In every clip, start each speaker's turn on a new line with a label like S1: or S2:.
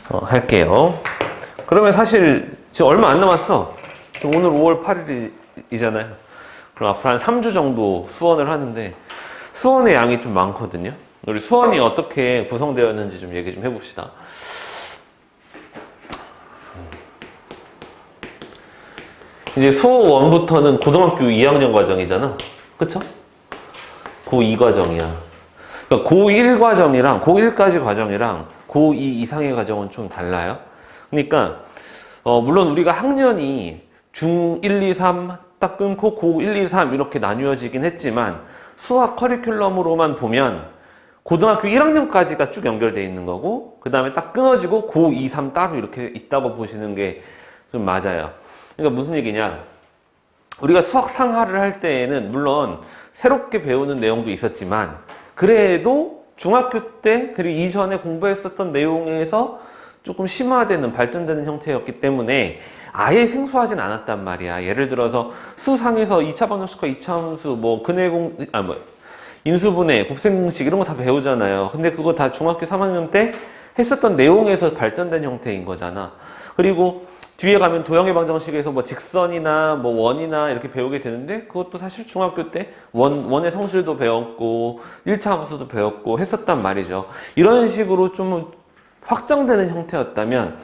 S1: 할게요. 그러면 사실 지금 얼마 안 남았어. 지금 오늘 5월 8일이잖아요. 그럼 앞으로 한 3주 정도 수원을 하는데 수원의 양이 좀 많거든요. 우리 수원이 어떻게 구성되었는지 좀 얘기 좀 해봅시다. 이제 수1부터는 고등학교 2학년 과정이잖아. 그쵸? 고2 과정이야. 그러니까 고1 과정이랑 고1까지 과정이랑 고2 이상의 과정은 좀 달라요. 그러니까 물론 우리가 학년이 중1, 2, 3 딱 끊고 고1, 2, 3 이렇게 나뉘어지긴 했지만 수학 커리큘럼으로만 보면 고등학교 1학년까지가 쭉 연결되어 있는 거고 그 다음에 딱 끊어지고 고2, 3 따로 이렇게 있다고 보시는 게 좀 맞아요. 그러니까 무슨 얘기냐, 우리가 수학 상하를 할 때에는 물론 새롭게 배우는 내용도 있었지만 그래도 중학교 때 그리고 이전에 공부했었던 내용에서 조금 심화되는 발전되는 형태였기 때문에 아예 생소하진 않았단 말이야. 예를 들어서 수상에서 2차 방정식과 2차 함수, 인수분해, 곱셈공식 이런 거 다 배우잖아요. 근데 그거 다 중학교 3학년 때 했었던 내용에서 발전된 형태인 거잖아. 그리고 뒤에 가면 도형의 방정식에서 뭐 직선이나 뭐 원이나 이렇게 배우게 되는데 그것도 사실 중학교 때 원의 성질도 배웠고 1차 함수도 배웠고 했었단 말이죠. 이런 식으로 좀 확장되는 형태였다면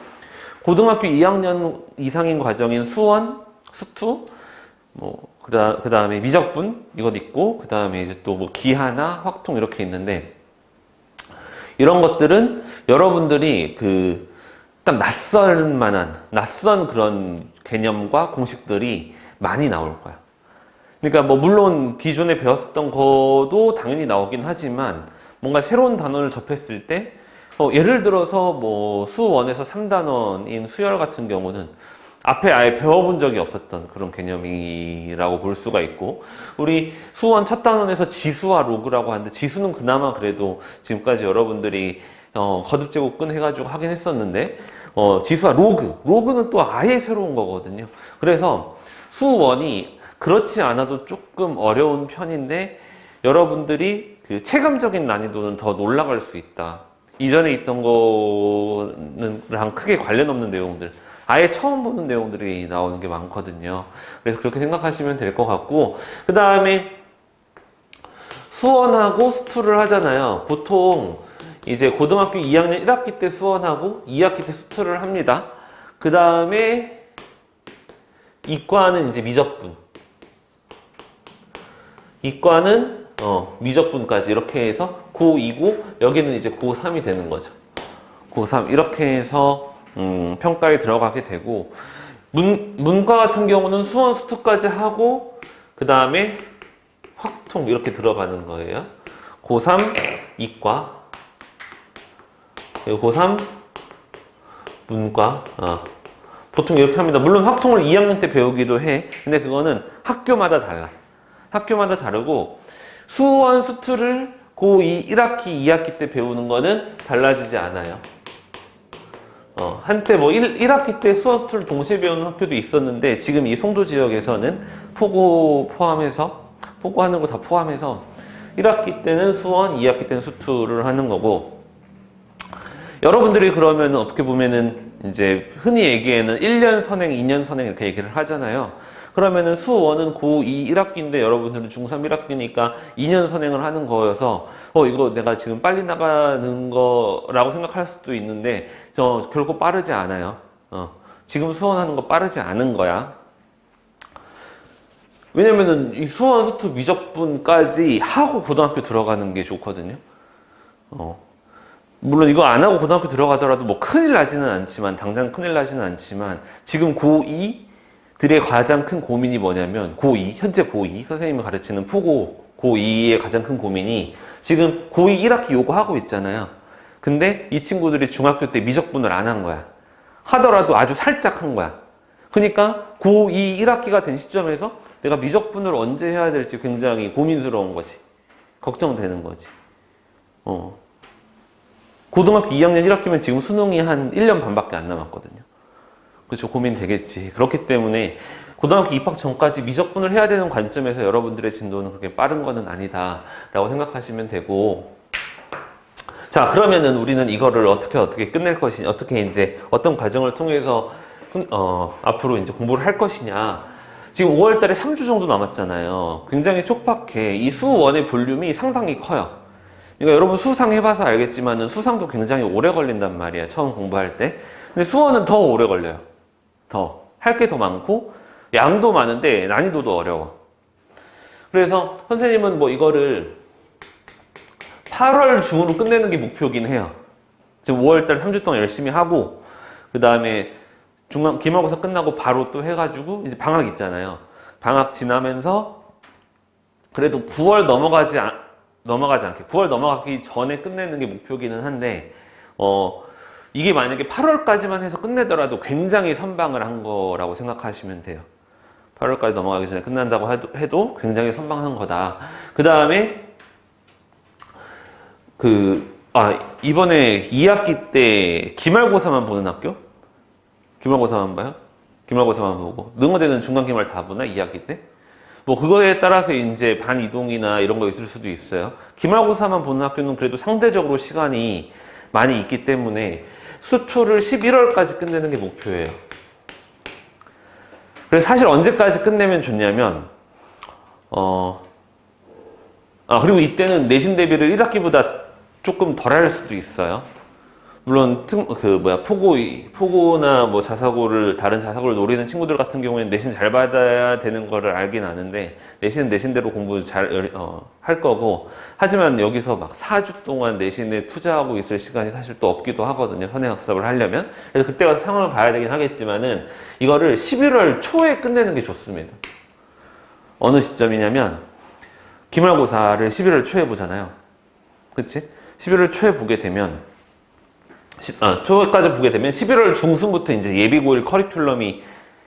S1: 고등학교 2학년 이상인 과정인 수원, 수투, 그 다음에 미적분 이것 있고 그 다음에 이제 또 뭐 기하나 확통 이렇게 있는데 이런 것들은 여러분들이 일단 낯선 그런 개념과 공식들이 많이 나올 거야. 그러니까 뭐 물론 기존에 배웠었던 것도 당연히 나오긴 하지만 뭔가 새로운 단어를 접했을 때 예를 들어서 뭐 수1에서 3단원인 수열 같은 경우는 앞에 아예 배워본 적이 없었던 그런 개념이라고 볼 수가 있고, 우리 수1 첫 단원에서 지수와 로그라고 하는데 지수는 그나마 그래도 지금까지 여러분들이 거듭제곱근 해가지고 하긴 했었는데 지수와 로그는 또 아예 새로운 거거든요. 그래서 수1이 그렇지 않아도 조금 어려운 편인데 여러분들이 그 체감적인 난이도는 더 올라갈 수 있다. 이전에 있던 거랑 크게 관련 없는 내용들, 아예 처음 보는 내용들이 나오는 게 많거든요. 그래서 그렇게 생각하시면 될 것 같고, 그 다음에 수원하고 수투를 하잖아요. 보통 이제 고등학교 2학년 1학기 때 수원하고 2학기 때 수투를 합니다. 그 다음에 이과는 이제 미적분, 이과는 미적분까지 이렇게 해서 고2고 여기는 이제 고3이 되는 거죠. 고3 이렇게 해서 평가에 들어가게 되고, 문과 같은 경우는 수원 수투까지 하고 그 다음에 확통 이렇게 들어가는 거예요. 고3 이과 그리고 고3 문과 보통 이렇게 합니다. 물론 확통을 2학년 때 배우기도 해. 근데 그거는 학교마다 달라. 학교마다 다르고 수원 수투를 고2 1학기 2학기 때 배우는 거는 달라지지 않아요. 한때 뭐 1학기 때 수원 수투를 동시에 배우는 학교도 있었는데 지금 이 송도 지역에서는 포고하는 거 다 포함해서 1학기 때는 수원, 2학기 때는 수투를 하는 거고, 여러분들이 그러면 어떻게 보면은 이제 흔히 얘기에는 1년 선행, 2년 선행 이렇게 얘기를 하잖아요. 그러면은 수1은 고2 1학기인데 여러분들은 중3 1학기니까 2년 선행을 하는 거여서 이거 내가 지금 빨리 나가는 거라고 생각할 수도 있는데 결코 빠르지 않아요. 지금 수원하는 거 빠르지 않은 거야. 왜냐면은 이 수원, 수투, 미적분까지 하고 고등학교 들어가는 게 좋거든요. 물론 이거 안 하고 고등학교 들어가더라도 뭐 큰일 나지는 않지만, 당장 큰일 나지는 않지만, 지금 고2들의 가장 큰 고민이 뭐냐면, 현재 고2, 선생님이 가르치는 포고 고2의 가장 큰 고민이 지금 고2 1학기 요거 하고 있잖아요. 근데 이 친구들이 중학교 때 미적분을 안 한 거야. 하더라도 아주 살짝 한 거야. 그러니까 고2 1학기가 된 시점에서 내가 미적분을 언제 해야 될지 굉장히 고민스러운 거지. 걱정되는 거지. 고등학교 2학년 1학기면 지금 수능이 한 1년 반밖에 안 남았거든요. 그렇죠. 고민되겠지. 그렇기 때문에 고등학교 입학 전까지 미적분을 해야 되는 관점에서 여러분들의 진도는 그렇게 빠른 거는 아니다 라고 생각하시면 되고, 자, 그러면은 우리는 이거를 어떻게 끝낼 것이냐, 어떻게 이제 어떤 과정을 통해서 앞으로 이제 공부를 할 것이냐. 지금 5월 달에 3주 정도 남았잖아요. 굉장히 촉박해. 이 수원의 볼륨이 상당히 커요. 그러니까 여러분 수상 해봐서 알겠지만은 수상도 굉장히 오래 걸린단 말이야. 처음 공부할 때. 근데 수원은 더 오래 걸려요. 할 게 더 많고, 양도 많은데 난이도도 어려워. 그래서 선생님은 뭐 이거를 8월 중으로 끝내는 게 목표긴 해요. 지금 5월달 3주 동안 열심히 하고, 그 다음에 기말고사 끝나고 바로 또 해가지고, 이제 방학 있잖아요. 방학 지나면서, 그래도 9월 넘어가지 않게, 9월 넘어가기 전에 끝내는 게 목표기는 한데, 이게 만약에 8월까지만 해서 끝내더라도 굉장히 선방을 한 거라고 생각하시면 돼요. 8월까지 넘어가기 전에 끝난다고 해도 굉장히 선방한 거다. 그 다음에, 이번에 2학기 때 기말고사만 보는 학교? 기말고사만 봐요? 기말고사만 보고. 능어대는 중간기말 다 보나? 2학기 때? 뭐, 그거에 따라서 이제 반 이동이나 이런 거 있을 수도 있어요. 기말고사만 보는 학교는 그래도 상대적으로 시간이 많이 있기 때문에 수투를 11월까지 끝내는 게 목표예요. 그래서 사실 언제까지 끝내면 좋냐면, 그리고 이때는 내신 대비를 1학기보다 조금 덜 할 수도 있어요. 물론 포고나 뭐 다른 자사고를 노리는 친구들 같은 경우에는 내신 잘 받아야 되는 거를 알긴 아는데, 내신은 내신대로 공부 할 거고, 하지만 여기서 막 4주 동안 내신에 투자하고 있을 시간이 사실 또 없기도 하거든요. 선행학습을 하려면. 그래서 그때 가서 상황을 봐야 되긴 하겠지만은, 이거를 11월 초에 끝내는 게 좋습니다. 어느 시점이냐면, 기말고사를 11월 초에 보잖아요. 그치? 11월 초에 보게 되면, 초까지 보게 되면 11월 중순부터 이제 예비고일 커리큘럼이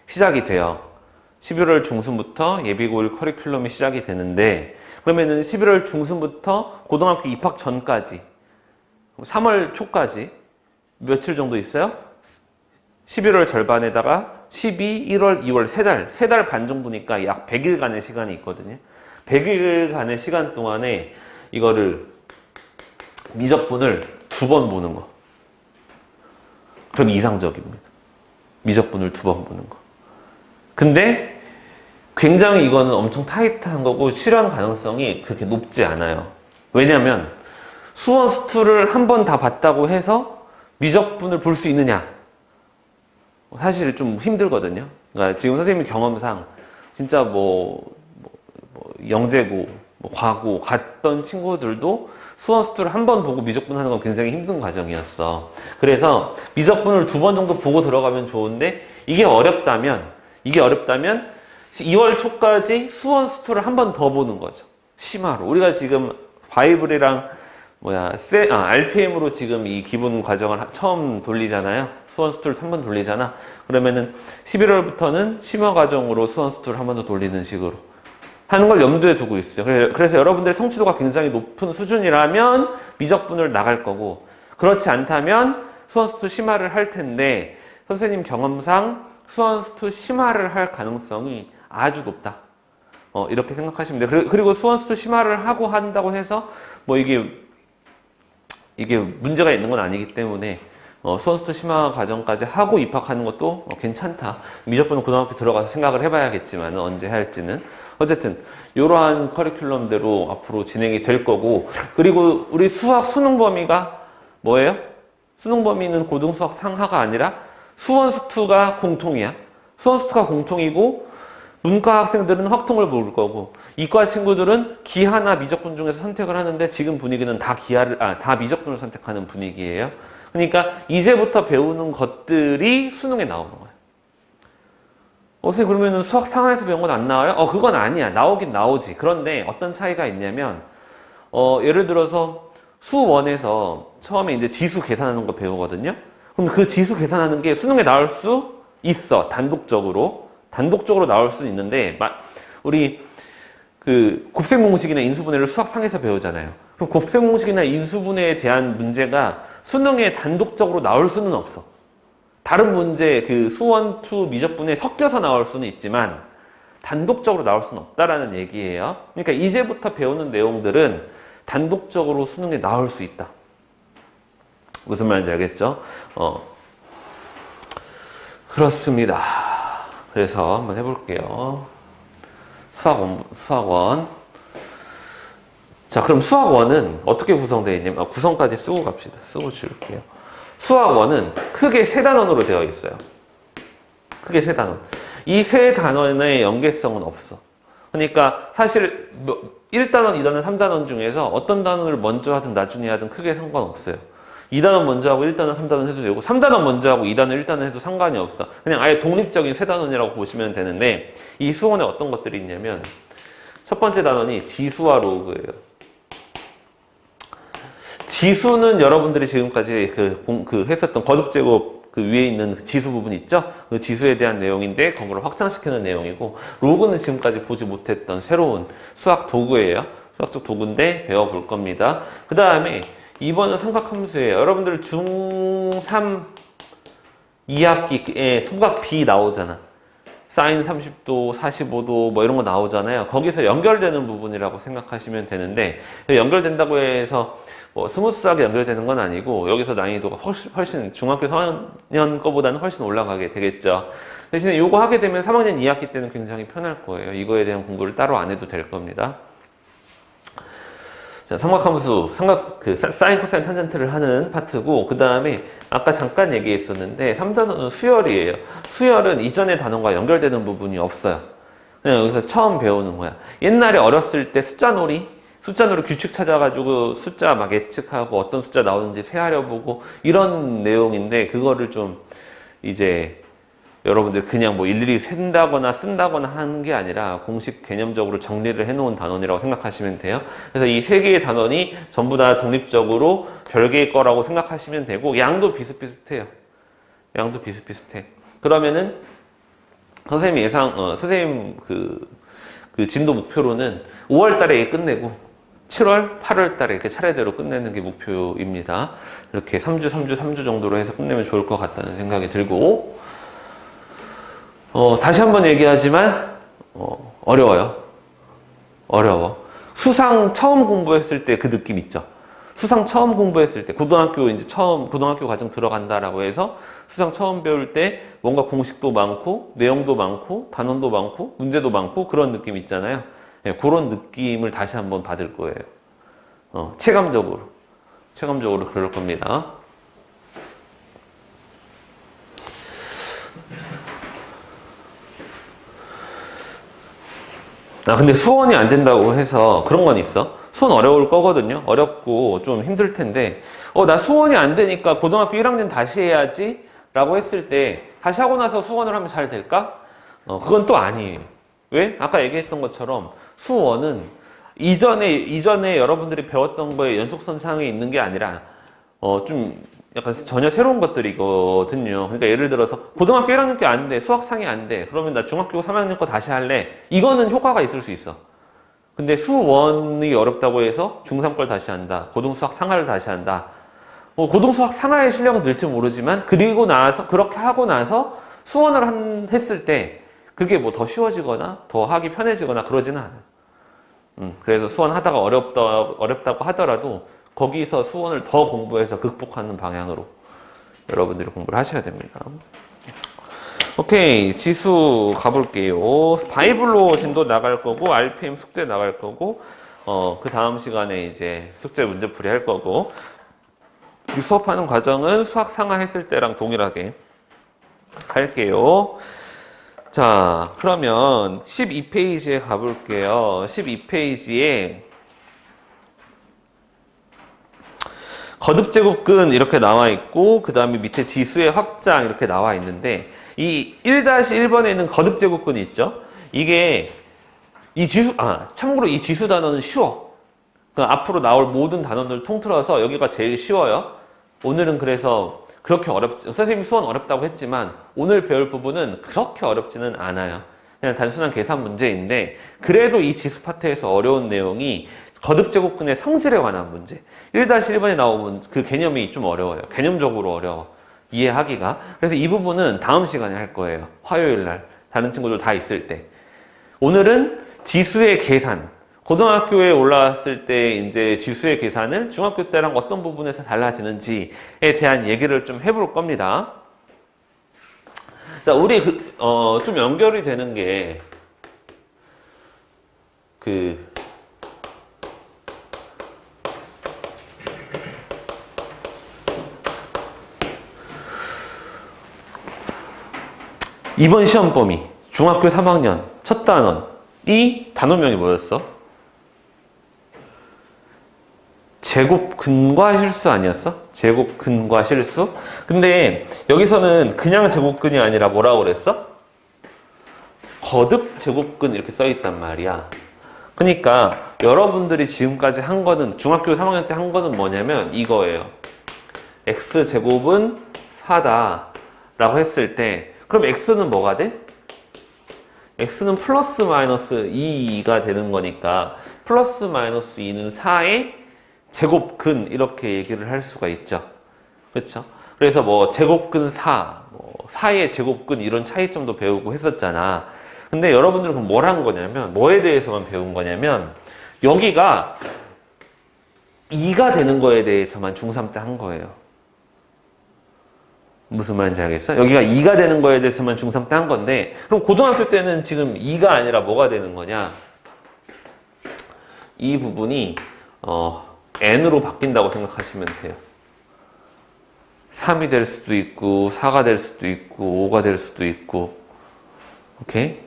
S1: 시작이 돼요. 11월 중순부터 예비고일 커리큘럼이 시작이 되는데, 그러면은 11월 중순부터 고등학교 입학 전까지 3월 초까지 며칠 정도 있어요? 11월 절반에다가 12, 1월, 2월 세 달 반 정도니까 약 100일간의 시간이 있거든요. 100일간의 시간 동안에 이거를 미적분을 2번 보는 거. 그럼 이상적입니다. 미적분을 2번 보는 거. 근데 굉장히 이거는 엄청 타이트한 거고 실현 가능성이 그렇게 높지 않아요. 왜냐면 수원 수투를 한 번 다 봤다고 해서 미적분을 볼 수 있느냐? 사실 좀 힘들거든요. 그러니까 지금 선생님 경험상 진짜 영재고, 과고 갔던 친구들도 수원 수투를 한 번 보고 미적분 하는 건 굉장히 힘든 과정이었어. 그래서 미적분을 2번 정도 보고 들어가면 좋은데, 이게 어렵다면 2월 초까지 수원 수투를 한 번 더 보는 거죠. 심화로. 우리가 지금 바이블이랑 RPM으로 지금 이 기본 과정을 처음 돌리잖아요. 수원 수투를 한 번 돌리잖아. 그러면은 11월부터는 심화 과정으로 수원 수투를 한 번 더 돌리는 식으로 하는 걸 염두에 두고 있어요. 그래서 여러분들의 성취도가 굉장히 높은 수준이라면 미적분을 나갈 거고, 그렇지 않다면 수원수투 심화를 할 텐데, 선생님 경험상 수원수투 심화를 할 가능성이 아주 높다. 이렇게 생각하시면 돼요. 그리고 수원수투 심화를 하고 한다고 해서 이게 문제가 있는 건 아니기 때문에 수원수투 심화 과정까지 하고 입학하는 것도 괜찮다. 미적분은 고등학교 들어가서 생각을 해봐야겠지만 언제 할지는. 어쨌든 이러한 커리큘럼대로 앞으로 진행이 될 거고, 그리고 우리 수학 수능 범위가 뭐예요? 수능 범위는 고등 수학 상하가 아니라 수원수투가 공통이야. 수원수투가 공통이고, 문과 학생들은 확통을 볼 거고, 이과 친구들은 기하나 미적분 중에서 선택을 하는데, 지금 분위기는 다 미적분을 선택하는 분위기예요. 그러니까 이제부터 배우는 것들이 수능에 나오는 거예요. 선생님 그러면은 수학 상하에서 배운 건 안 나와요? 그건 아니야. 나오긴 나오지. 그런데 어떤 차이가 있냐면, 예를 들어서 수원에서 처음에 이제 지수 계산하는 거 배우거든요. 그럼 그 지수 계산하는 게 수능에 나올 수 있어. 단독적으로 나올 수 있는데, 우리 곱셈공식이나 인수분해를 수학 상에서 배우잖아요. 그럼 곱셈공식이나 인수분해에 대한 문제가 수능에 단독적으로 나올 수는 없어. 다른 문제, 수원, 투, 미적분에 섞여서 나올 수는 있지만 단독적으로 나올 수는 없다라는 얘기예요. 그러니까 이제부터 배우는 내용들은 단독적으로 수능에 나올 수 있다. 무슨 말인지 알겠죠? 그렇습니다. 그래서 한번 해볼게요. 수학원. 자, 그럼 수학원은 어떻게 구성되어 있냐면, 구성까지 쓰고 갑시다. 쓰고 지울게요. 수학원은 크게 세 단원으로 되어 있어요. 크게 세 단원. 이 세 단원의 연계성은 없어. 그러니까 사실 1단원, 2단원, 3단원 중에서 어떤 단원을 먼저 하든 나중에 하든 크게 상관없어요. 2단원 먼저 하고 1단원, 3단원 해도 되고 3단원 먼저 하고 2단원, 1단원 해도 상관이 없어. 그냥 아예 독립적인 세 단원이라고 보시면 되는데 이 수원에 어떤 것들이 있냐면 첫 번째 단원이 지수와 로그예요. 지수는 여러분들이 지금까지 했었던 거듭제곱 그 위에 있는 지수 부분 있죠? 그 지수에 대한 내용인데 그걸 확장시키는 내용이고 로그는 지금까지 보지 못했던 새로운 수학 도구예요. 수학적 도구인데 배워볼 겁니다. 그 다음에 2번은 삼각함수예요. 여러분들 중3 2학기에 삼각 B 나오잖아. 사인 30도, 45도 뭐 이런 거 나오잖아요. 거기서 연결되는 부분이라고 생각하시면 되는데 연결된다고 해서 뭐 스무스하게 연결되는 건 아니고 여기서 난이도가 훨씬 중학교 3학년 거보다는 훨씬 올라가게 되겠죠. 대신에 이거 하게 되면 3학년 2학기 때는 굉장히 편할 거예요. 이거에 대한 공부를 따로 안 해도 될 겁니다. 자, 삼각함수, 사인, 코사인, 탄젠트를 하는 파트고, 그 다음에 아까 잠깐 얘기했었는데, 3단원은 수열이에요. 수열은 이전의 단원과 연결되는 부분이 없어요. 그냥 여기서 처음 배우는 거야. 옛날에 어렸을 때 숫자놀이 규칙 찾아가지고 숫자 막 예측하고 어떤 숫자 나오는지 세하려보고 이런 내용인데, 그거를 좀 이제 여러분들 그냥 뭐 일일이 센다거나 쓴다거나 하는 게 아니라 공식 개념적으로 정리를 해놓은 단원이라고 생각하시면 돼요. 그래서 이 세 개의 단원이 전부 다 독립적으로 별개의 거라고 생각하시면 되고 양도 비슷비슷해요. 양도 비슷비슷해. 그러면은 선생님 선생님 그 진도 목표로는 5월 달에 끝내고 7월, 8월 달에 이렇게 차례대로 끝내는 게 목표입니다. 이렇게 3주 정도로 해서 끝내면 좋을 것 같다는 생각이 들고 다시 한번 얘기하지만 어려워요. 수상 처음 공부했을 때 그 느낌 있죠. 수상 처음 공부했을 때 고등학교 과정 들어간다라고 해서 수상 처음 배울 때 뭔가 공식도 많고 내용도 많고 단원도 많고 문제도 많고 그런 느낌 있잖아요. 네, 그런 느낌을 다시 한번 받을 거예요. 체감적으로 그럴 겁니다. 근데 수원이 안 된다고 해서 그런 건 있어. 수원 어려울 거거든요. 어렵고 좀 힘들 텐데 나 수원이 안 되니까 고등학교 1학년 다시 해야지 라고 했을 때 다시 하고 나서 수원을 하면 잘 될까? 그건 또 아니에요. 왜? 아까 얘기했던 것처럼 수원은 이전에 여러분들이 배웠던 거에 연속선상에 있는 게 아니라 좀 약간 전혀 새로운 것들이거든요. 그러니까 예를 들어서 고등학교 1학년 게 안 돼. 수학상이 안 돼. 그러면 나 중학교 3학년 거 다시 할래. 이거는 효과가 있을 수 있어. 근데 수원이 어렵다고 해서 중3 걸 다시 한다. 고등수학 상하를 다시 한다. 고등수학 상하의 실력은 늘지 모르지만 그렇게 하고 나서 수원을 했을 때 그게 뭐 더 쉬워지거나 더 하기 편해지거나 그러지는 않아요. 그래서 수원 하다가 어렵다고 하더라도 거기서 수원을 더 공부해서 극복하는 방향으로 여러분들이 공부를 하셔야 됩니다. 오케이, 지수 가볼게요. 바이블로 진도 나갈 거고 RPM 숙제 나갈 거고 그 다음 시간에 이제 숙제 문제풀이 할 거고 이 수업하는 과정은 수학 상하 했을 때랑 동일하게 할게요. 자, 그러면 12페이지에 가볼게요. 12페이지에 거듭제곱근 이렇게 나와 있고 그 다음에 밑에 지수의 확장 이렇게 나와 있는데 이 1-1번에 있는 거듭제곱근이 있죠. 이게 참고로 이 지수 단어는 쉬워. 앞으로 나올 모든 단어들 통틀어서 여기가 제일 쉬워요. 오늘은 그래서 그렇게 선생님이 수원 어렵다고 했지만 오늘 배울 부분은 그렇게 어렵지는 않아요. 그냥 단순한 계산 문제인데 그래도 이 지수 파트에서 어려운 내용이 거듭제곱근의 성질에 관한 문제. 1-1번에 나오면 그 개념이 좀 어려워요. 개념적으로 어려워. 이해하기가. 그래서 이 부분은 다음 시간에 할 거예요. 화요일 날. 다른 친구들 다 있을 때. 오늘은 지수의 계산. 고등학교에 올라왔을 때 이제 지수의 계산을 중학교 때랑 어떤 부분에서 달라지는지에 대한 얘기를 좀 해볼 겁니다. 자, 우리 좀 연결이 되는 게 이번 시험 범위 중학교 3학년 첫 단원이 단원명이 뭐였어? 제곱근과 실수 아니었어? 제곱근과 실수? 근데 여기서는 그냥 제곱근이 아니라 뭐라고 그랬어? 거듭 제곱근 이렇게 써 있단 말이야. 그러니까 여러분들이 지금까지 한 거는 중학교 3학년 때 한 거는 뭐냐면 이거예요. x제곱은 4다 라고 했을 때 그럼 x는 뭐가 돼? x는 플러스 마이너스 2가 되는 거니까 플러스 마이너스 2는 4의 제곱근 이렇게 얘기를 할 수가 있죠. 그렇죠? 그래서 뭐 제곱근 4, 뭐 4의 제곱근 이런 차이점도 배우고 했었잖아. 근데 여러분들은 그럼 뭘 한 거냐면 뭐에 대해서만 배운 거냐면 여기가 2가 되는 거에 대해서만 중3 때 한 거예요. 무슨 말인지 알겠어? 여기가 2가 되는 거에 대해서만 중3 때 한 건데 그럼 고등학교 때는 지금 2가 아니라 뭐가 되는 거냐? 이 부분이 n으로 바뀐다고 생각하시면 돼요. 3이 될 수도 있고 4가 될 수도 있고 5가 될 수도 있고 오케이?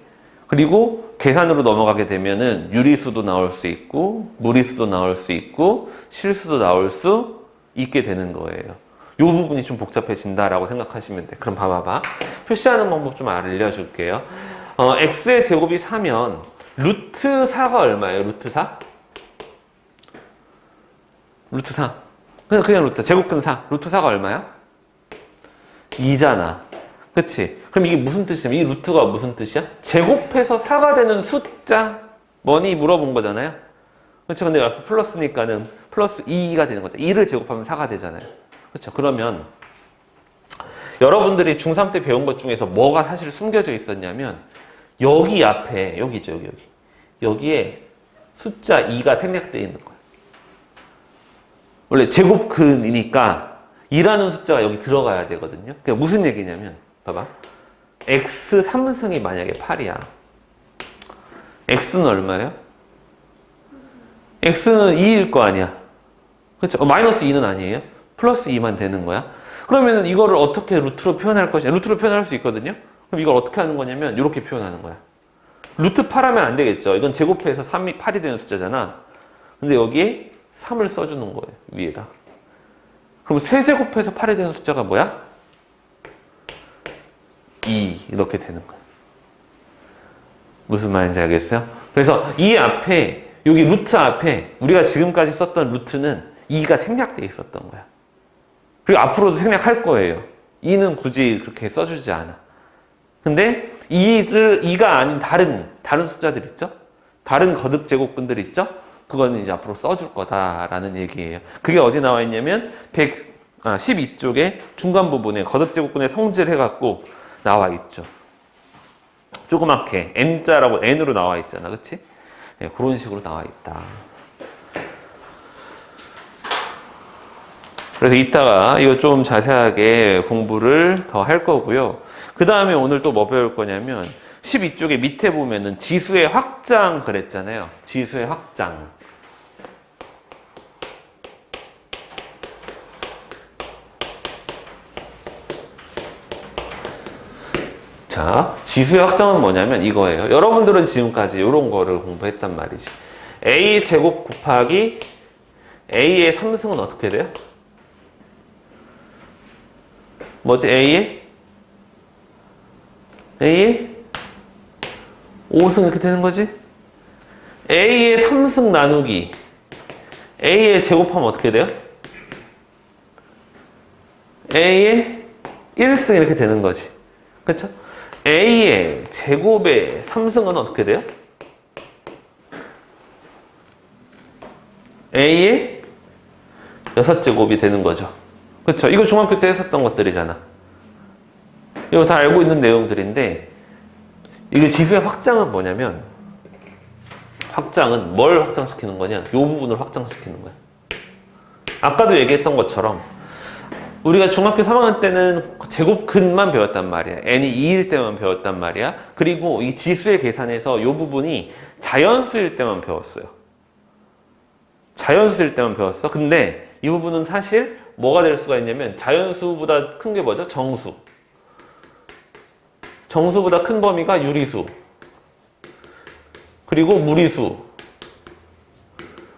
S1: 그리고 계산으로 넘어가게 되면은 유리수도 나올 수 있고 무리수도 나올 수 있고 실수도 나올 수 있게 되는 거예요. 이 부분이 좀 복잡해진다라고 생각하시면 돼. 그럼 봐봐봐. 표시하는 방법 좀 알려줄게요. x의 제곱이 4면 루트 4가 얼마예요? 루트 4? 루트 4. 그냥 루트. 제곱근 4. 루트 4가 얼마야? 2잖아. 그치? 그럼 이게 무슨 뜻이야? 이 루트가 무슨 뜻이야? 제곱해서 4가 되는 숫자? 뭐니? 물어본 거잖아요. 그렇죠? 근데 앞에 플러스니까는 플러스 2가 되는 거죠. 2를 제곱하면 4가 되잖아요. 그렇죠? 그러면 여러분들이 중3 때 배운 것 중에서 뭐가 사실 숨겨져 있었냐면 여기 앞에, 여기죠, 여기. 여기에 숫자 2가 생략되어 있는 거예요. 원래 제곱근이니까 2라는 숫자가 여기 들어가야 되거든요. 그게 무슨 얘기냐면 봐봐. x 3승이 만약에 8이야. x는 얼마예요? x는 2일 거 아니야. 그렇죠? 마이너스 2는 아니에요. 플러스 2만 되는 거야. 그러면 이거를 어떻게 루트로 표현할 것이냐. 루트로 표현할 수 있거든요. 그럼 이걸 어떻게 하는 거냐면 이렇게 표현하는 거야. 루트 8 하면 안 되겠죠. 이건 제곱해서 3이 8이 되는 숫자잖아. 근데 여기에 3을 써주는 거예요. 위에다. 그럼 세제곱해서 8이 되는 숫자가 뭐야? 2 이렇게 되는 거야. 무슨 말인지 알겠어요? 그래서 이 앞에 여기 루트 앞에 우리가 지금까지 썼던 루트는 2가 생략되어 있었던 거야. 그리고 앞으로도 생략할 거예요. 2는 굳이 그렇게 써주지 않아. 근데 2가 아닌 다른 숫자들 있죠? 다른 거듭 제곱근들 있죠? 그거는 이제 앞으로 써줄 거다라는 얘기예요. 그게 어디 나와 있냐면 12쪽에 중간 부분에 거듭 제곱근의 성질 해갖고 나와 있죠. 조그맣게 n자라고 n으로 나와 있잖아, 그렇지? 네, 그런 식으로 나와 있다. 그래서 이따가 이거 좀 자세하게 공부를 더 할 거고요. 그 다음에 오늘 또 뭐 배울 거냐면 12쪽에 밑에 보면은 지수의 확장 그랬잖아요. 지수의 확장. 자, 지수의 확장은 뭐냐면 이거예요. 여러분들은 지금까지 이런 거를 공부했단 말이지. a 제곱 곱하기 a의 3승은 어떻게 돼요? 뭐지? A의 5승 이렇게 되는 거지? A의 3승 나누기 A의 제곱하면 어떻게 돼요? A의 1승 이렇게 되는 거지. 그쵸? A의 제곱의 3승은 어떻게 돼요? A의 6제곱이 되는 거죠. 그쵸? 이거 중학교 때 했었던 것들이잖아. 이거 다 알고 있는 내용들인데, 이게 지수의 확장은 뭐냐면, 확장은 뭘 확장시키는 거냐? 요 부분을 확장시키는 거야. 아까도 얘기했던 것처럼 우리가 중학교 3학년 때는 제곱근만 배웠단 말이야. n이 2일 때만 배웠단 말이야. 그리고 이 지수의 계산에서 요 부분이 자연수일 때만 배웠어요. 자연수일 때만 배웠어. 근데 이 부분은 사실 뭐가 될 수가 있냐면 자연수보다 큰 게 뭐죠? 정수. 정수보다 큰 범위가 유리수. 그리고 무리수.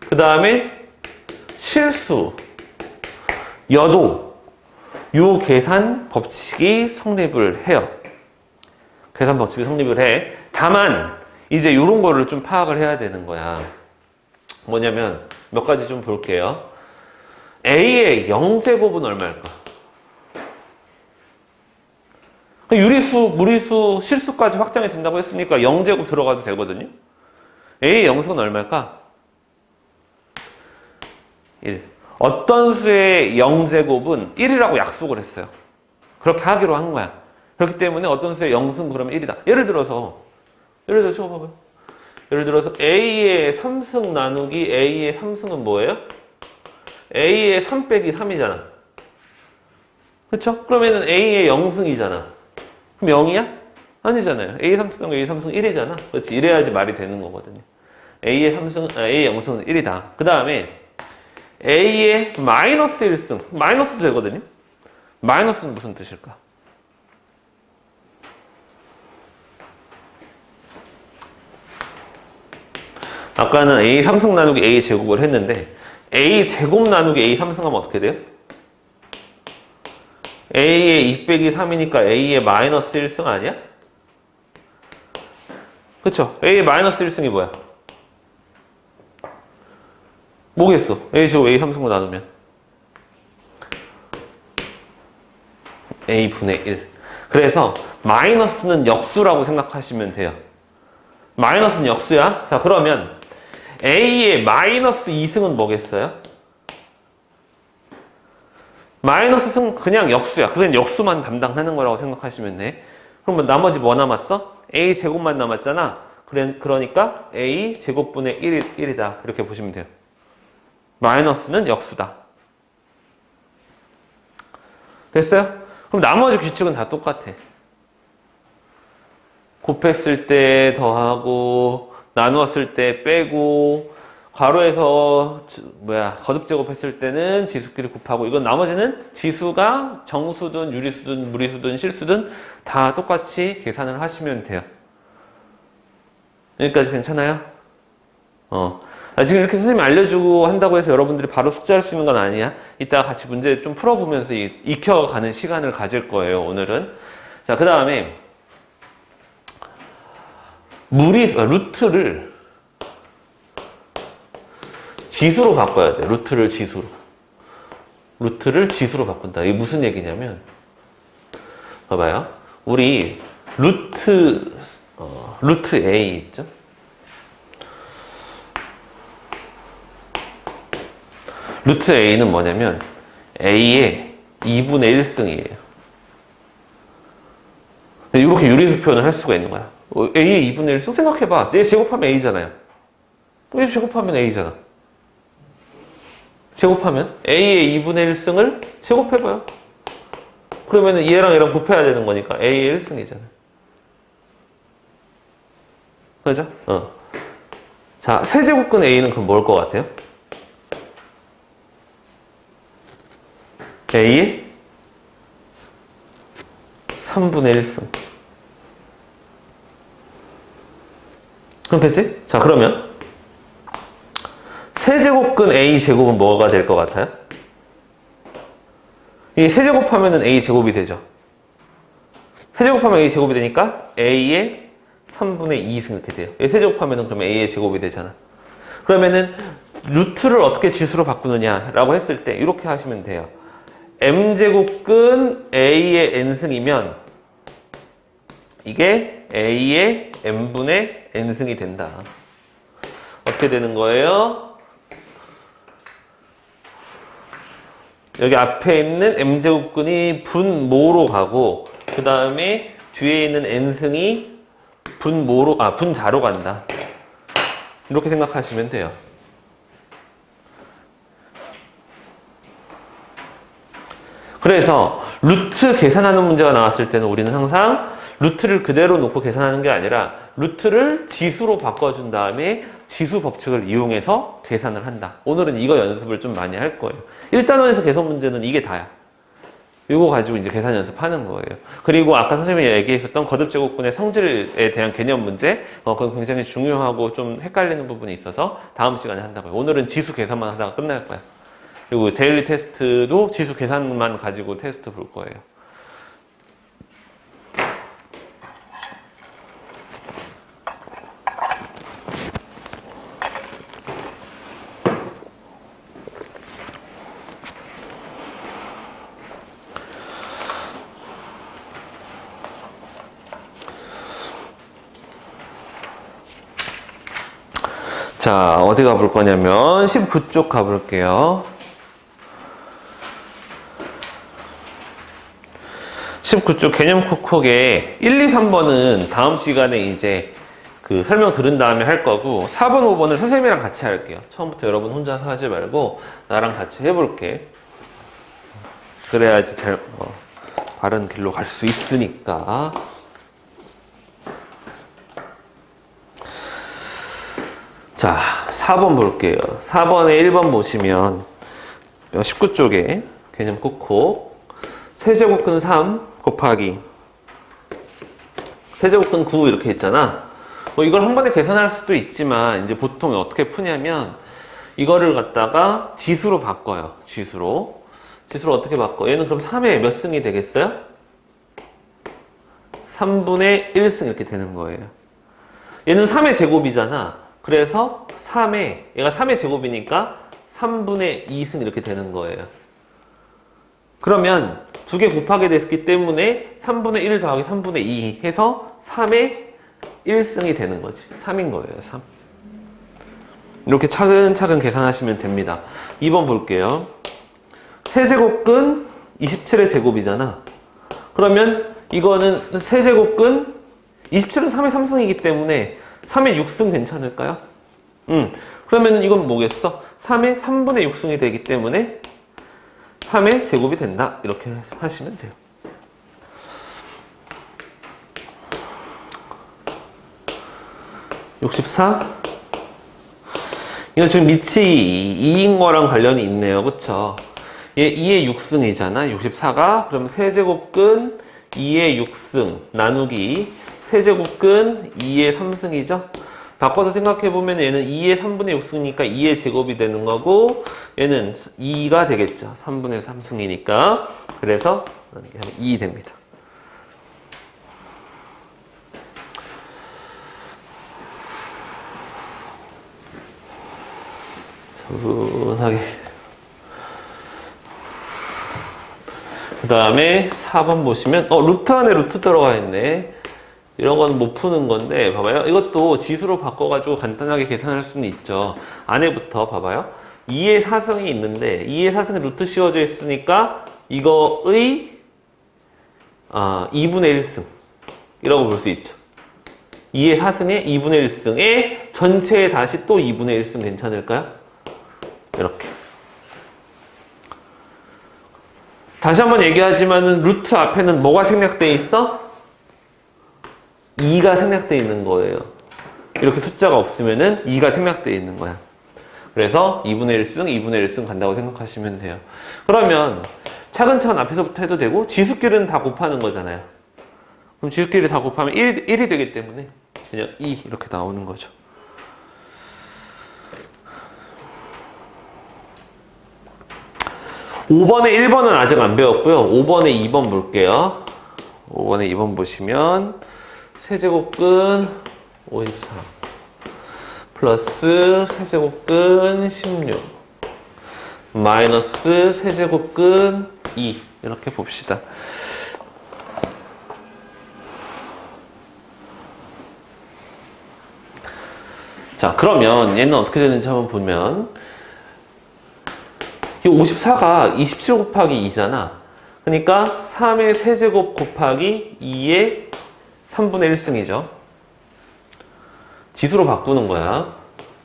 S1: 그 다음에 실수. 여도. 요 계산 법칙이 성립을 해요. 계산 법칙이 성립을 해. 다만 이제 요런 거를 좀 파악을 해야 되는 거야. 뭐냐면 몇 가지 좀 볼게요. A의 0제곱은 얼마일까? 유리수, 무리수, 실수까지 확장이 된다고 했으니까 0제곱 들어가도 되거든요. A의 0승은 얼마일까? 1. 어떤 수의 0제곱은 1이라고 약속을 했어요. 그렇게 하기로 한 거야. 그렇기 때문에 어떤 수의 0승 그러면 1이다. 예를 들어서 봐봐요. 예를 들어서 A의 3승 나누기 A의 3승은 뭐예요? A의 3 빼기 3이잖아. 그렇죠? 그러면은 A의 0승이잖아. 그럼 0이야? 아니잖아요. A의 3승 나누기 A의 3승 1이잖아. 그렇지? 이래야지 말이 되는 거거든요. A의 0승은 1이다. 그 다음에 A의 마이너스 1승. 마이너스도 되거든요. 마이너스는 무슨 뜻일까? 아까는 A 3승 나누기 A 제곱을 했는데 A 제곱 나누기 A 3승 하면 어떻게 돼요? A의 2 빼기 3이니까 A의 마이너스 1승 아니야? 그쵸? A의 마이너스 1승이 뭐야? 뭐겠어? A 제곱 A 3승으로 나누면 A분의 1. 그래서 마이너스는 역수라고 생각하시면 돼요. 마이너스는 역수야? 자, 그러면 A의 마이너스 2승은 뭐겠어요? 마이너스 승 그냥 역수야. 그건 역수만 담당하는 거라고 생각하시면 돼. 그러면 나머지 뭐 남았어? A 제곱만 남았잖아. 그러니까 A 제곱분의 1이다. 이렇게 보시면 돼요. 마이너스는 역수다. 됐어요? 그럼 나머지 규칙은 다 똑같아. 곱했을 때 더하고 나누었을 때 빼고 괄호에서 거듭 제곱했을 때는 지수끼리 곱하고 이건 나머지는 지수가 정수든 유리수든 무리수든 실수든 다 똑같이 계산을 하시면 돼요. 여기까지 괜찮아요? 지금 이렇게 선생님이 알려주고 한다고 해서 여러분들이 바로 숙제할 수 있는 건 아니야. 이따가 같이 문제 좀 풀어보면서 익혀가는 시간을 가질 거예요, 오늘은. 자, 그 다음에 루트를 지수로 바꿔야 돼. 루트를 지수로 바꾼다. 이게 무슨 얘기냐면, 봐봐요. 우리 루트 A 있죠? 루트 A는 뭐냐면 A의 2분의 1승이에요. 이렇게 유리수 표현을 할 수가 있는 거야. A의 2분의 1승 생각해봐. 얘 제곱하면 A잖아요. 또 얘 제곱하면 A잖아. 제곱하면 A의 2분의 1승을 제곱해봐요. 그러면 얘랑 얘랑 곱해야 되는 거니까 A의 1승이잖아. 그죠? 자, 세제곱근 A는 그럼 뭘 것 같아요? A의 3분의 1승. 그럼 됐지? 자, 그러면 세제곱근 A 제곱은 뭐가 될 것 같아요? 이 세제곱하면은 A 제곱이 되죠. 세제곱하면 A 제곱이 되니까 A의 3분의 2승 이렇게 돼요. 세제곱하면은 그러면 A의 제곱이 되잖아. 그러면은 루트를 어떻게 지수로 바꾸느냐라고 했을 때 이렇게 하시면 돼요. m제곱근 A의 n승이면 이게 A의 n분의 n승이 된다. 어떻게 되는 거예요? 여기 앞에 있는 m제곱근이 분모로 가고 그 다음에 뒤에 있는 n승이 분자로 간다. 이렇게 생각하시면 돼요. 그래서 루트 계산하는 문제가 나왔을 때는 우리는 항상 루트를 그대로 놓고 계산하는 게 아니라 루트를 지수로 바꿔준 다음에 지수 법칙을 이용해서 계산을 한다. 오늘은 이거 연습을 좀 많이 할 거예요. 1단원에서 계산 문제는 이게 다야. 이거 가지고 이제 계산 연습하는 거예요. 그리고 아까 선생님이 얘기했었던 거듭제곱근의 성질에 대한 개념 문제, 그건 굉장히 중요하고 좀 헷갈리는 부분이 있어서 다음 시간에 한다고요. 오늘은 지수 계산만 하다가 끝날 거야. 그리고 데일리 테스트도 지수 계산만 가지고 테스트 볼 거예요. 자, 어디 가볼 거냐면 19쪽 가볼게요. 19쪽 개념 콕콕에 1, 2, 3번은 다음 시간에 이제 그 설명 들은 다음에 할 거고 4번, 5번을 선생님이랑 같이 할게요. 처음부터 여러분 혼자서 하지 말고 나랑 같이 해볼게. 그래야지 잘 바른 길로 갈 수 있으니까. 자, 4번 볼게요. 4번에 1번 보시면 19쪽에 개념 콕콕 세제곱근 3 곱하기 세제곱근 9 이렇게 있잖아. 뭐 이걸 한 번에 계산할 수도 있지만 이제 보통 어떻게 푸냐면 이거를 갖다가 지수로 바꿔요. 지수로 어떻게 바꿔? 얘는 그럼 3의 몇 승이 되겠어요? 3분의 1승 이렇게 되는 거예요. 얘는 3의 제곱이잖아. 그래서 얘가 3의 제곱이니까 3분의 2승 이렇게 되는 거예요. 그러면 두 개 곱하게 됐기 때문에 3분의 1 더하기 3분의 2 해서 3의 1승이 되는 거지. 3인 거예요, 3. 이렇게 차근차근 계산하시면 됩니다. 2번 볼게요. 세제곱근 27의 제곱이잖아. 그러면 이거는 세제곱근 27은 3의 3승이기 때문에 3의 6승 괜찮을까요? 그러면 이건 뭐겠어? 3의 3분의 6승이 되기 때문에 3의 제곱이 된다. 이렇게 하시면 돼요. (64) 이거 지금 밑이 2인 거랑 관련이 있네요. 그쵸? 얘 2의 6승이잖아. 64가 그럼 세제곱근 2의 6승 나누기 세제곱근 2의 3승이죠. 바꿔서 생각해보면 얘는 2의 3분의 6승이니까 2의 제곱이 되는 거고 얘는 2가 되겠죠. 3분의 3승이니까. 그래서 2 됩니다. 차분하게. 그 다음에 4번 보시면 루트 안에 루트 들어가 있네. 이런 건 못 푸는 건데 봐봐요. 이것도 지수로 바꿔가지고 간단하게 계산할 수는 있죠. 안에부터 봐봐요. 2의 4승이 있는데 2의 4승에 루트 씌워져 있으니까 이거의 2분의 1승 이라고 볼 수 있죠. 2의 4승에 2분의 1승에 전체에 다시 또 2분의 1승 괜찮을까요? 이렇게. 다시 한번 얘기하지만은 루트 앞에는 뭐가 생략되어 있어? 2가 생략되어 있는 거예요. 이렇게 숫자가 없으면은 2가 생략되어 있는 거야. 그래서 2분의 1승, 2분의 1승 간다고 생각하시면 돼요. 그러면 차근차근 앞에서부터 해도 되고 지수끼리는 다 곱하는 거잖아요. 그럼 지수끼리 다 곱하면 1이 되기 때문에 그냥 2 이렇게 나오는 거죠. (5번에) 1번은 아직 안 배웠고요. 5번에 2번 볼게요. 5번에 2번 보시면 세제곱근 54 플러스 세제곱근 16 마이너스 세제곱근 2 이렇게 봅시다. 자, 그러면 얘는 어떻게 되는지 한번 보면 이 54가 27 곱하기 2잖아. 그러니까 3의 세제곱 곱하기 2의 3분의 1승이죠. 지수로 바꾸는 거야.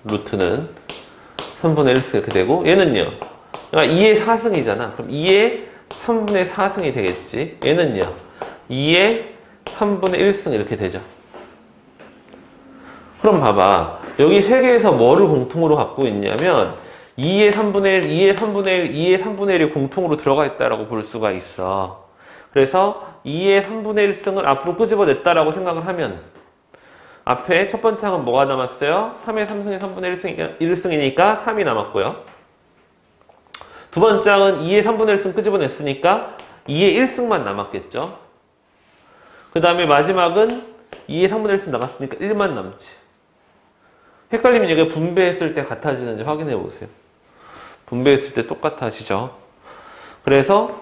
S1: 루트는 3분의 1승 이렇게 되고 얘는요. 그러니까 2의 4승이잖아. 그럼 2의 3분의 4승이 되겠지. 얘는요. 2의 3분의 1승 이렇게 되죠. 그럼 봐봐. 여기 세 개에서 뭐를 공통으로 갖고 있냐면 2의 3분의 1, 2의 3분의 1, 2의 3분의 1이 공통으로 들어가 있다라고 볼 수가 있어. 그래서 2의 3분의 1승을 앞으로 끄집어냈다라고 생각을 하면 앞에 첫 번째 항은 뭐가 남았어요? 3의 3승의 3분의 1승이니까 3이 남았고요. 두 번째 항은 2의 3분의 1승 끄집어냈으니까 2의 1승만 남았겠죠. 그 다음에 마지막은 2의 3분의 1승 남았으니까 1만 남지. 헷갈리면 여기 분배했을 때 같아지는지 확인해 보세요. 분배했을 때 똑같아지죠. 그래서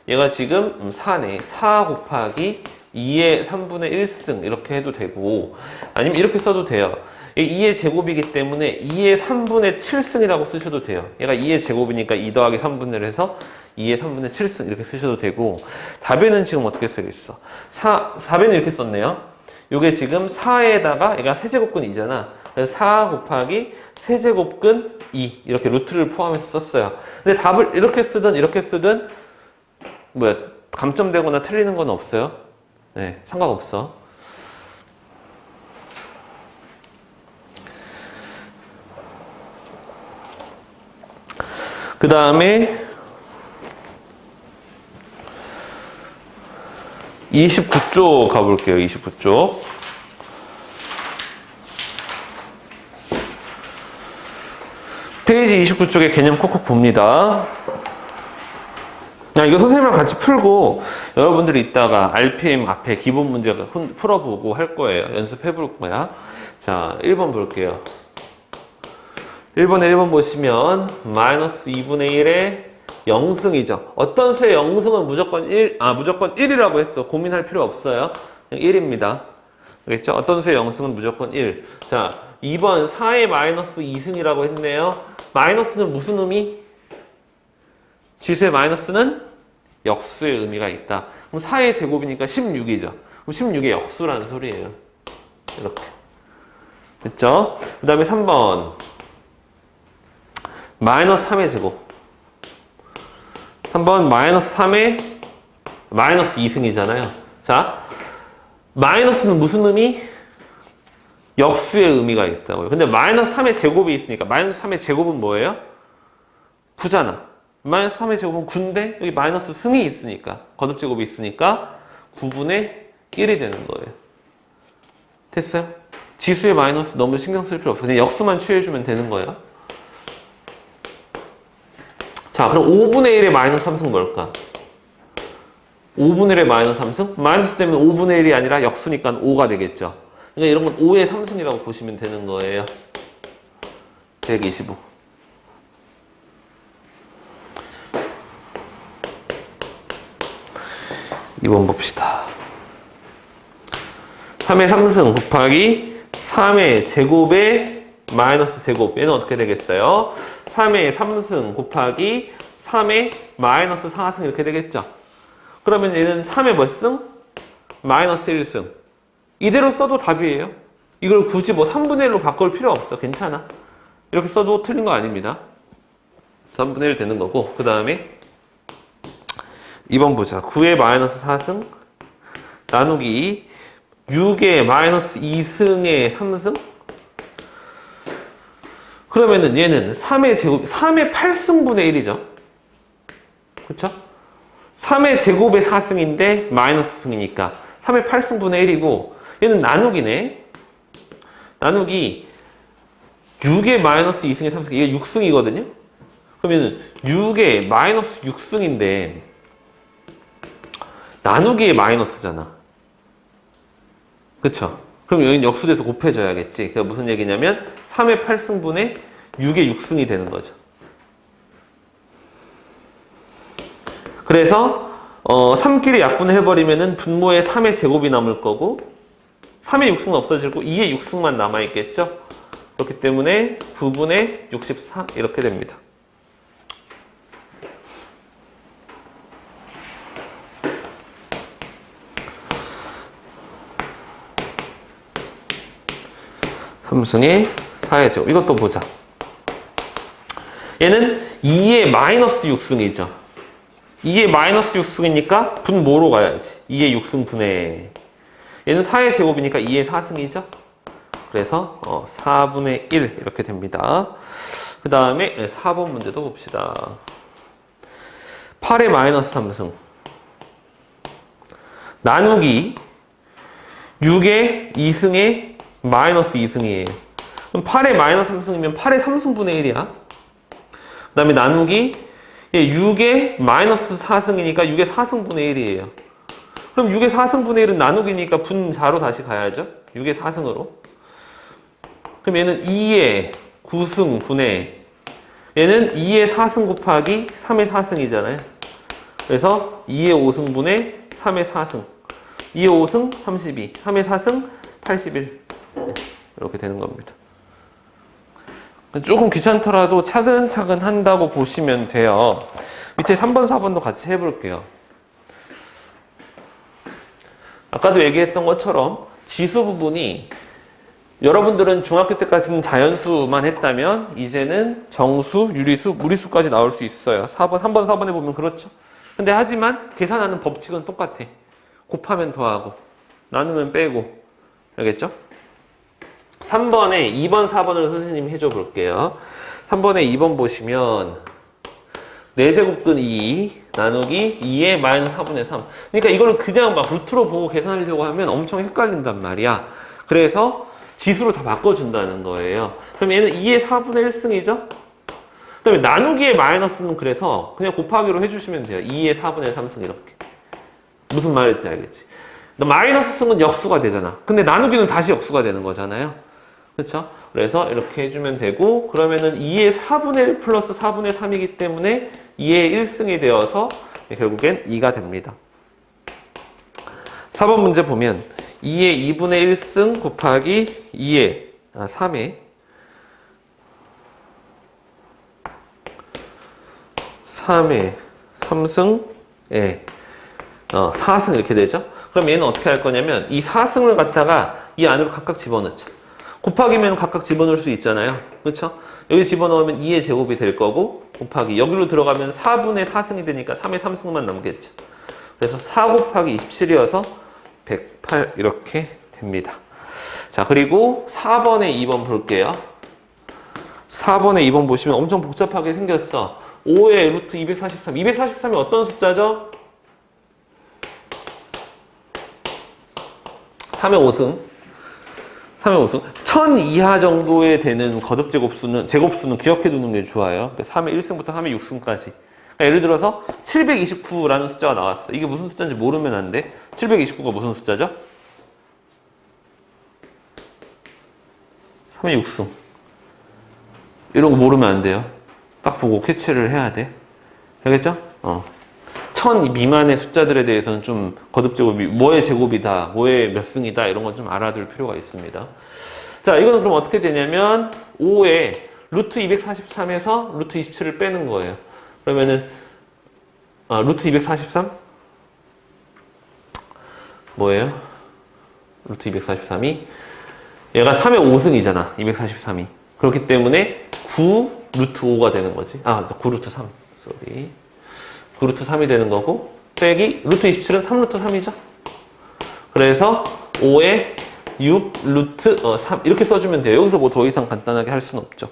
S1: 얘가 지금 4네. 4 곱하기 2의 3분의 1승 이렇게 해도 되고 아니면 이렇게 써도 돼요. 2의 제곱이기 때문에 2의 3분의 7승이라고 쓰셔도 돼요. 얘가 2의 제곱이니까 2 더하기 3분의 1해서 2의 3분의 7승 이렇게 쓰셔도 되고 답에는 지금 어떻게 쓰겠어? 4배는 이렇게 썼네요. 요게 지금 4에다가 얘가 세제곱근이잖아. 그래서 4 곱하기 세제곱근 2 이렇게 루트를 포함해서 썼어요. 근데 답을 이렇게 쓰든 뭐야 감점되거나 틀리는 건 없어요. 네, 상관없어. 그 다음에 29쪽 가볼게요. 29쪽. 페이지 29쪽에 개념 콕콕 봅니다. 이거 선생님이랑 같이 풀고 여러분들이 이따가 RPM 앞에 기본 문제 풀어보고 할 거예요. 연습해 볼 거야. 자, 1번 볼게요. 1번 보시면 마이너스 2분의 1의 0승이죠. 어떤 수의 0승은 무조건 1이라고 했어. 고민할 필요 없어요. 그냥 1입니다. 알겠죠? 어떤 수의 0승은 무조건 1. 자, 2번 4의 마이너스 2승이라고 했네요. 마이너스는 무슨 의미? 지수의 마이너스는 역수의 의미가 있다. 그럼 4의 제곱이니까 16이죠. 그럼 16의 역수라는 소리예요. 이렇게. 됐죠? 그 다음에 3번. 마이너스 3의 제곱. 3번 마이너스 3의 마이너스 2승이잖아요. 자, 마이너스는 무슨 의미? 역수의 의미가 있다고요. 근데 마이너스 3의 제곱이 있으니까 마이너스 3의 제곱은 뭐예요? 9잖아. 마이너스 3의 제곱은 9인데 여기 마이너스 승이 있으니까 거듭제곱이 있으니까 9분의 1이 되는 거예요. 됐어요? 지수의 마이너스 너무 신경 쓸 필요 없어. 그냥 역수만 취해주면 되는 거야. 자, 그럼 5분의 1의 마이너스 3승은 뭘까? 5분의 1의 마이너스 3승? 마이너스 되면 5분의 1이 아니라 역수니까 5가 되겠죠. 그러니까 이런 건 5의 3승이라고 보시면 되는 거예요. 125. 이번 봅시다. 3의 3승 곱하기 3의 제곱의 마이너스 제곱. 얘는 어떻게 되겠어요? 3의 3승 곱하기 3의 마이너스 4승 이렇게 되겠죠? 그러면 얘는 3의 몇 승? 마이너스 1승. 이대로 써도 답이에요. 이걸 굳이 뭐 3분의 1로 바꿀 필요 없어. 괜찮아. 이렇게 써도 틀린 거 아닙니다. 3분의 1 되는 거고. 그 다음에 2번 보자. 9의 마이너스 4승 나누기 6의 마이너스 2승의 3승? 그러면은 얘는 3의 제곱, 3의 8승분의 1이죠. 그쵸? 3의 제곱의 4승인데 마이너스 승이니까 3의 8승분의 1이고 얘는 나누기네. 나누기 6의 마이너스 2승의 3승. 이게 6승이거든요. 그러면은 6의 마이너스 6승인데 나누기의 마이너스잖아. 그쵸? 그럼 여기는 역수돼서 곱해줘야겠지. 그게 무슨 얘기냐면 3의 8승분의 6의 6승이 되는 거죠. 그래서 3끼리 약분해버리면은 분모에 3의 제곱이 남을 거고 3의 6승은 없어지고 2의 6승만 남아있겠죠. 그렇기 때문에 9분의 64 이렇게 됩니다. 삼승의 4의 제곱. 이것도 보자. 얘는 2의 마이너스 6승이죠. 2의 마이너스 6승이니까 분 뭐로 가야지? 2의 6승 분의 얘는 4의 제곱이니까 2의 4승이죠. 그래서 4분의 1 이렇게 됩니다. 그 다음에 4번 문제도 봅시다. 8의 마이너스 3승 나누기 6의 2승의 마이너스 2승이에요. 그럼 8의 마이너스 3승이면 8의 3승분의 1이야. 그 다음에 나누기 6의 마이너스 4승이니까 6의 4승분의 1이에요. 그럼 6의 4승분의 1은 나누기니까 분자로 다시 가야죠. 6의 4승으로. 그럼 얘는 2의 9승분의 얘는 2의 4승 곱하기 3의 4승이잖아요. 그래서 2의 5승분의 3의 4승 2의 5승 32 3의 4승 81 이렇게 되는 겁니다. 조금 귀찮더라도 차근차근 한다고 보시면 돼요. 밑에 3번, 4번도 같이 해볼게요. 아까도 얘기했던 것처럼 지수 부분이 여러분들은 중학교 때까지는 자연수만 했다면 이제는 정수, 유리수, 무리수까지 나올 수 있어요. 4번, 3번, 4번에 보면 그렇죠. 근데 하지만 계산하는 법칙은 똑같아. 곱하면 더하고 나누면 빼고. 알겠죠? 3번에 2번, 4번을 선생님이 해줘 볼게요. 3번에 2번 보시면 4제곱근 2 나누기 2의 마이너스 4분의 3. 그러니까 이걸 그냥 막 루트로 보고 계산하려고 하면 엄청 헷갈린단 말이야. 그래서 지수로 다 바꿔준다는 거예요. 그럼 얘는 2의 4분의 1승이죠? 그 다음에 나누기의 마이너스는 그래서 그냥 곱하기로 해주시면 돼요. 2의 4분의 3승 이렇게. 무슨 말인지 알겠지? 마이너스 승은 역수가 되잖아. 근데 나누기는 다시 역수가 되는 거잖아요. 그렇죠? 그래서 이렇게 해주면 되고 그러면은 2의 4분의 1 플러스 4분의 3이기 때문에 2의 1승이 되어서 결국엔 2가 됩니다. 4번 문제 보면 2의 2분의 1승 곱하기 3의 3승에 4승 이렇게 되죠? 그럼 얘는 어떻게 할 거냐면 이 4승을 갖다가 이 안으로 각각 집어넣죠. 곱하기면 각각 집어넣을 수 있잖아요. 그렇죠? 여기 집어넣으면 2의 제곱이 될 거고 곱하기 여기로 들어가면 4분의 4승이 되니까 3의 3승만 남겠죠. 그래서 4 곱하기 27이어서 108 이렇게 됩니다. 자, 그리고 4번에 2번 볼게요. 4번에 2번 보시면 엄청 복잡하게 생겼어. 5의 루트 243. 243이 어떤 숫자죠? 3의 5승. 3의 5승. 1000 이하 정도에 되는 거듭 제곱수는 기억해 두는 게 좋아요. 3의 1승부터 3의 6승까지. 그러니까 예를 들어서 729라는 숫자가 나왔어. 이게 무슨 숫자인지 모르면 안 돼. 729가 무슨 숫자죠? 3의 6승. 이런 거 모르면 안 돼요. 딱 보고 캐치를 해야 돼. 알겠죠? 1000 미만의 숫자들에 대해서는 좀 거듭 제곱이 뭐의 제곱이다, 뭐의 몇 승이다 이런 건 좀 알아둘 필요가 있습니다. 자, 이거는 그럼 어떻게 되냐면 5에 루트 243에서 루트 27을 빼는 거예요. 그러면은 루트 243 뭐예요? 루트 243이 얘가 3의 5승이잖아. 243이. 그렇기 때문에 9 루트 5가 되는 거지. 9 루트 3. 쏘리. 9 루트 3이 되는 거고 빼기 루트 27은 3 루트 3이죠. 그래서 5에 6 루트 3 이렇게 써주면 돼요. 여기서 뭐 더 이상 간단하게 할 수는 없죠.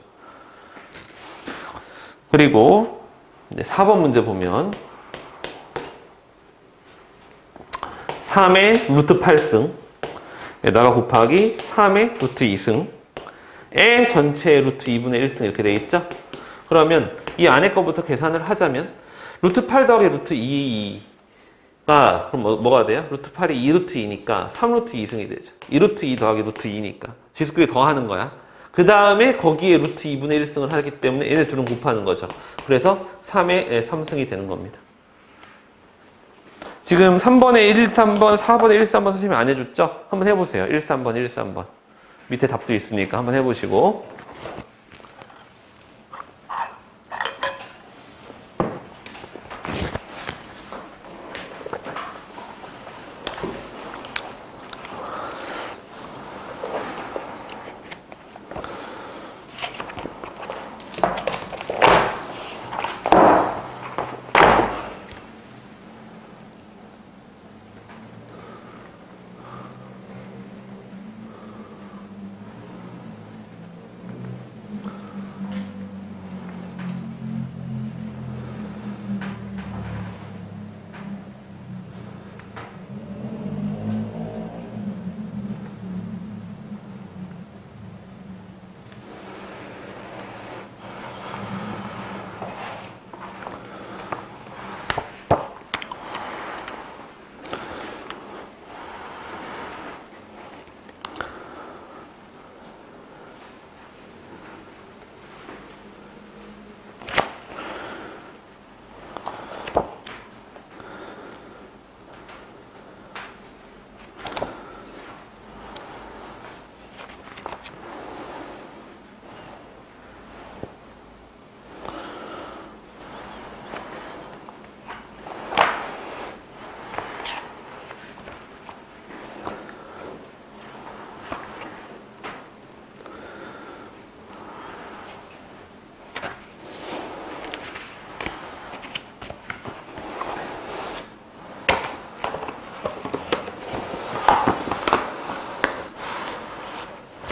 S1: 그리고 이제 4번 문제 보면 3의 루트 8승 에다가 곱하기 3의 루트 2승 에 전체의 루트 2분의 1승 이렇게 돼 있죠. 그러면 이 안에 거부터 계산을 하자면 루트 8 더하기 루트 2가 그럼 뭐가 돼요? 루트 8이 2루트 2니까 3루트 2승이 되죠. 2루트 2 더하기 루트 2니까 지수끼리 더하는 거야. 그 다음에 거기에 루트 2분의 1승을 하기 때문에 얘네 둘은 곱하는 거죠. 그래서 3의 3승이 되는 겁니다. 지금 3번에 1, 3번, 4번에 1, 3번 선생님이 안 해줬죠? 한번 해보세요. 1, 3번, 1, 3번. 밑에 답도 있으니까 한번 해보시고.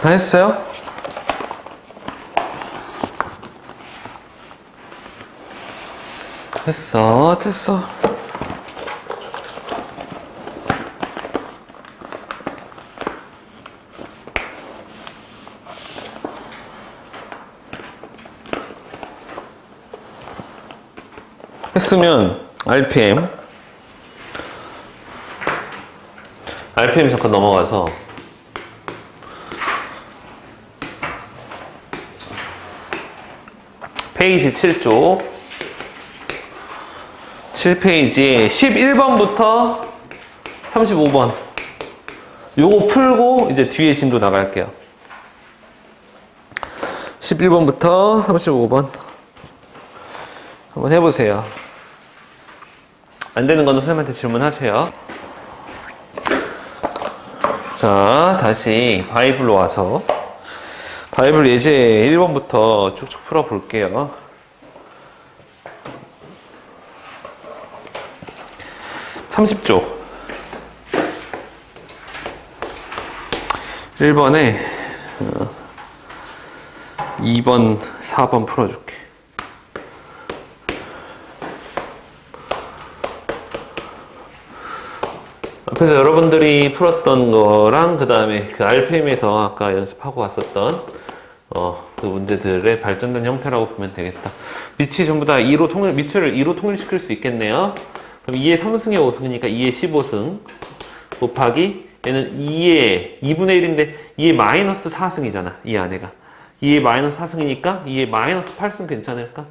S1: 다 했어요? 됐어. 했으면 RPM 잠깐 넘어가서 페이지 7쪽 7페이지에 11번부터 35번 요거 풀고 이제 뒤에 진도 나갈게요. 11번부터 35번 한번 해보세요. 안 되는 건 선생님한테 질문하세요. 자, 다시 바이블로 와서 바이블 예제 1번부터 쭉쭉 풀어볼게요. 30쪽 1번에 2번, 4번 풀어줄게. 앞에서 여러분들이 풀었던 거랑 그 다음에 그 RPM에서 아까 연습하고 왔었던 그 문제들의 발전된 형태라고 보면 되겠다. 밑이 전부 다 밑을 2로 통일시킬 수 있겠네요. 그럼 2의 3승의 5승이니까 2의 15승 곱하기 얘는 2의 2분의 1인데 2의 마이너스 4승이잖아. 이 안에가 2의 마이너스 4승이니까 2의 마이너스 8승 괜찮을까?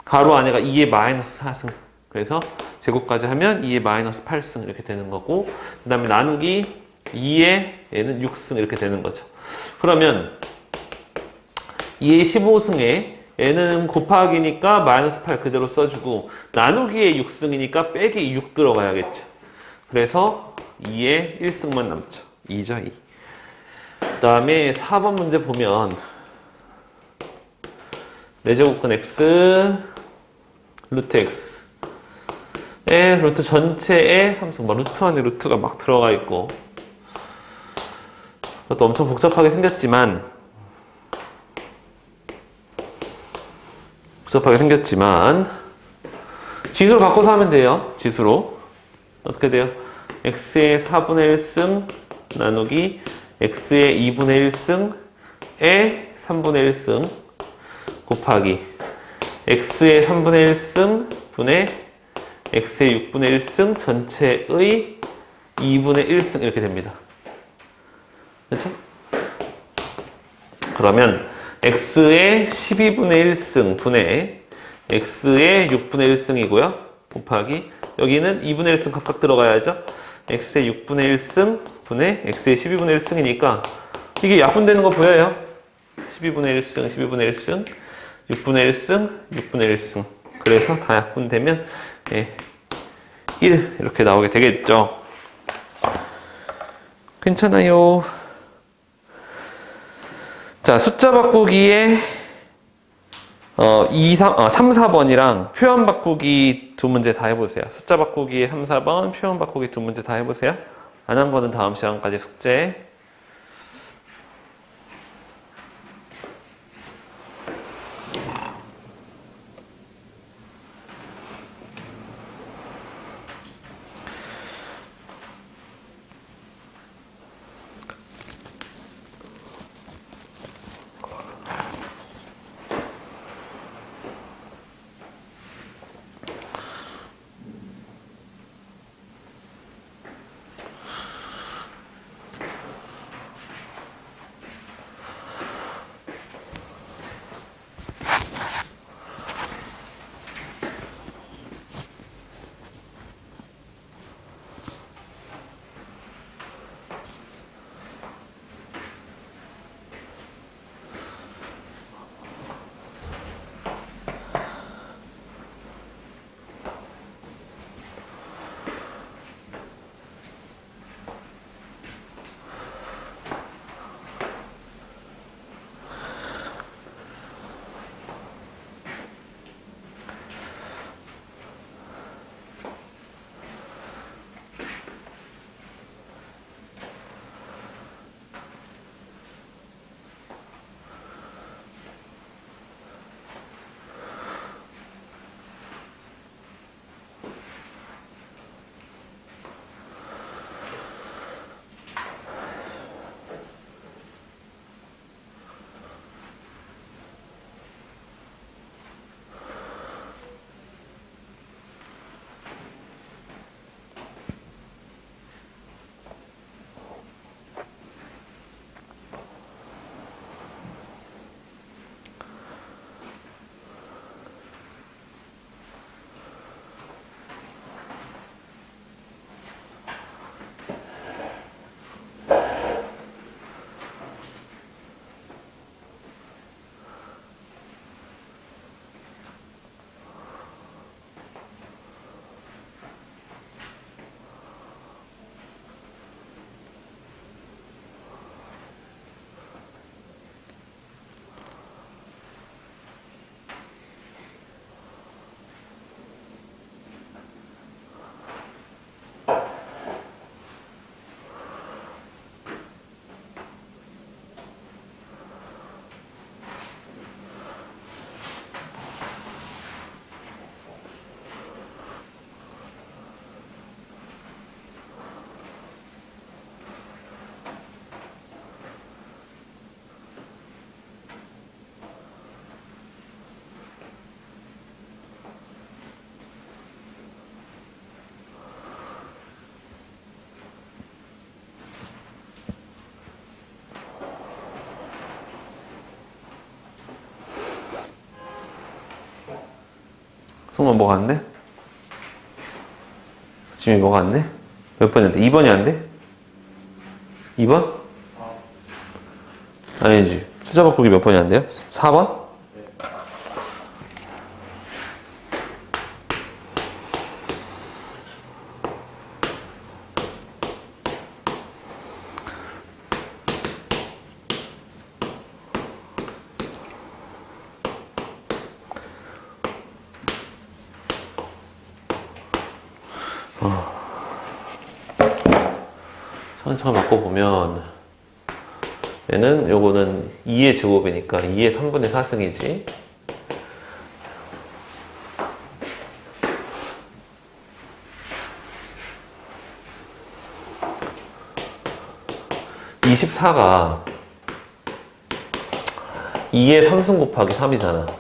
S1: 가로 안에가 2의 마이너스 4승. 그래서 제곱까지 하면 2의 마이너스 8승 이렇게 되는 거고, 그 다음에 나누기 2의 얘는 6승 이렇게 되는 거죠. 그러면 2의 15승에 얘는 곱하기니까 마이너스 8 그대로 써주고, 나누기의 6승이니까 빼기 6 들어가야겠죠. 그래서 2의 1승만 남죠. 2죠, 2. 그 다음에 4번 문제 보면 4제곱근 x 루트 x 루트 전체에 3승, 루트 안에 루트가 막 들어가 있고, 그것도 엄청 복잡하게 생겼지만 지수로 바꿔서 하면 돼요. 지수로 어떻게 돼요? x의 4분의 1승 나누기 x의 2분의 1승에 3분의 1승 곱하기 x의 3분의 1승 분의 x의 6분의 1승 전체의 2분의 1승 이렇게 됩니다. 그렇죠? 그러면 x의 12분의 1승 분의 x의 6분의 1승이고요. 곱하기 여기는 2분의 1승 각각 들어가야죠. x의 6분의 1승 분의 x의 12분의 1승이니까 이게 약분되는 거 보여요? 12분의 1승, 12분의 1승, 6분의 1승, 6분의 1승. 그래서 다 약분되면 1 이렇게 나오게 되겠죠. 괜찮아요. 자, 숫자 바꾸기에 3, 4번이랑 표현 바꾸기 두 문제 다 해보세요. 숫자 바꾸기에 3, 4번, 표현 바꾸기 두 문제 다 해보세요. 안 한 거는 다음 시간까지 숙제. 승원 뭐가 안 돼? 지민이 뭐가 안 돼? 몇 번이었대? 2번이 안 돼? 2번? 아니지. 숫자 바꾸기 몇 번이 안 돼요? 4번? 천천히 바꿔보면 얘는 요거는 2의 제곱이니까 2의 3분의 4승이지. (24가) 2의 3승 곱하기 3이잖아.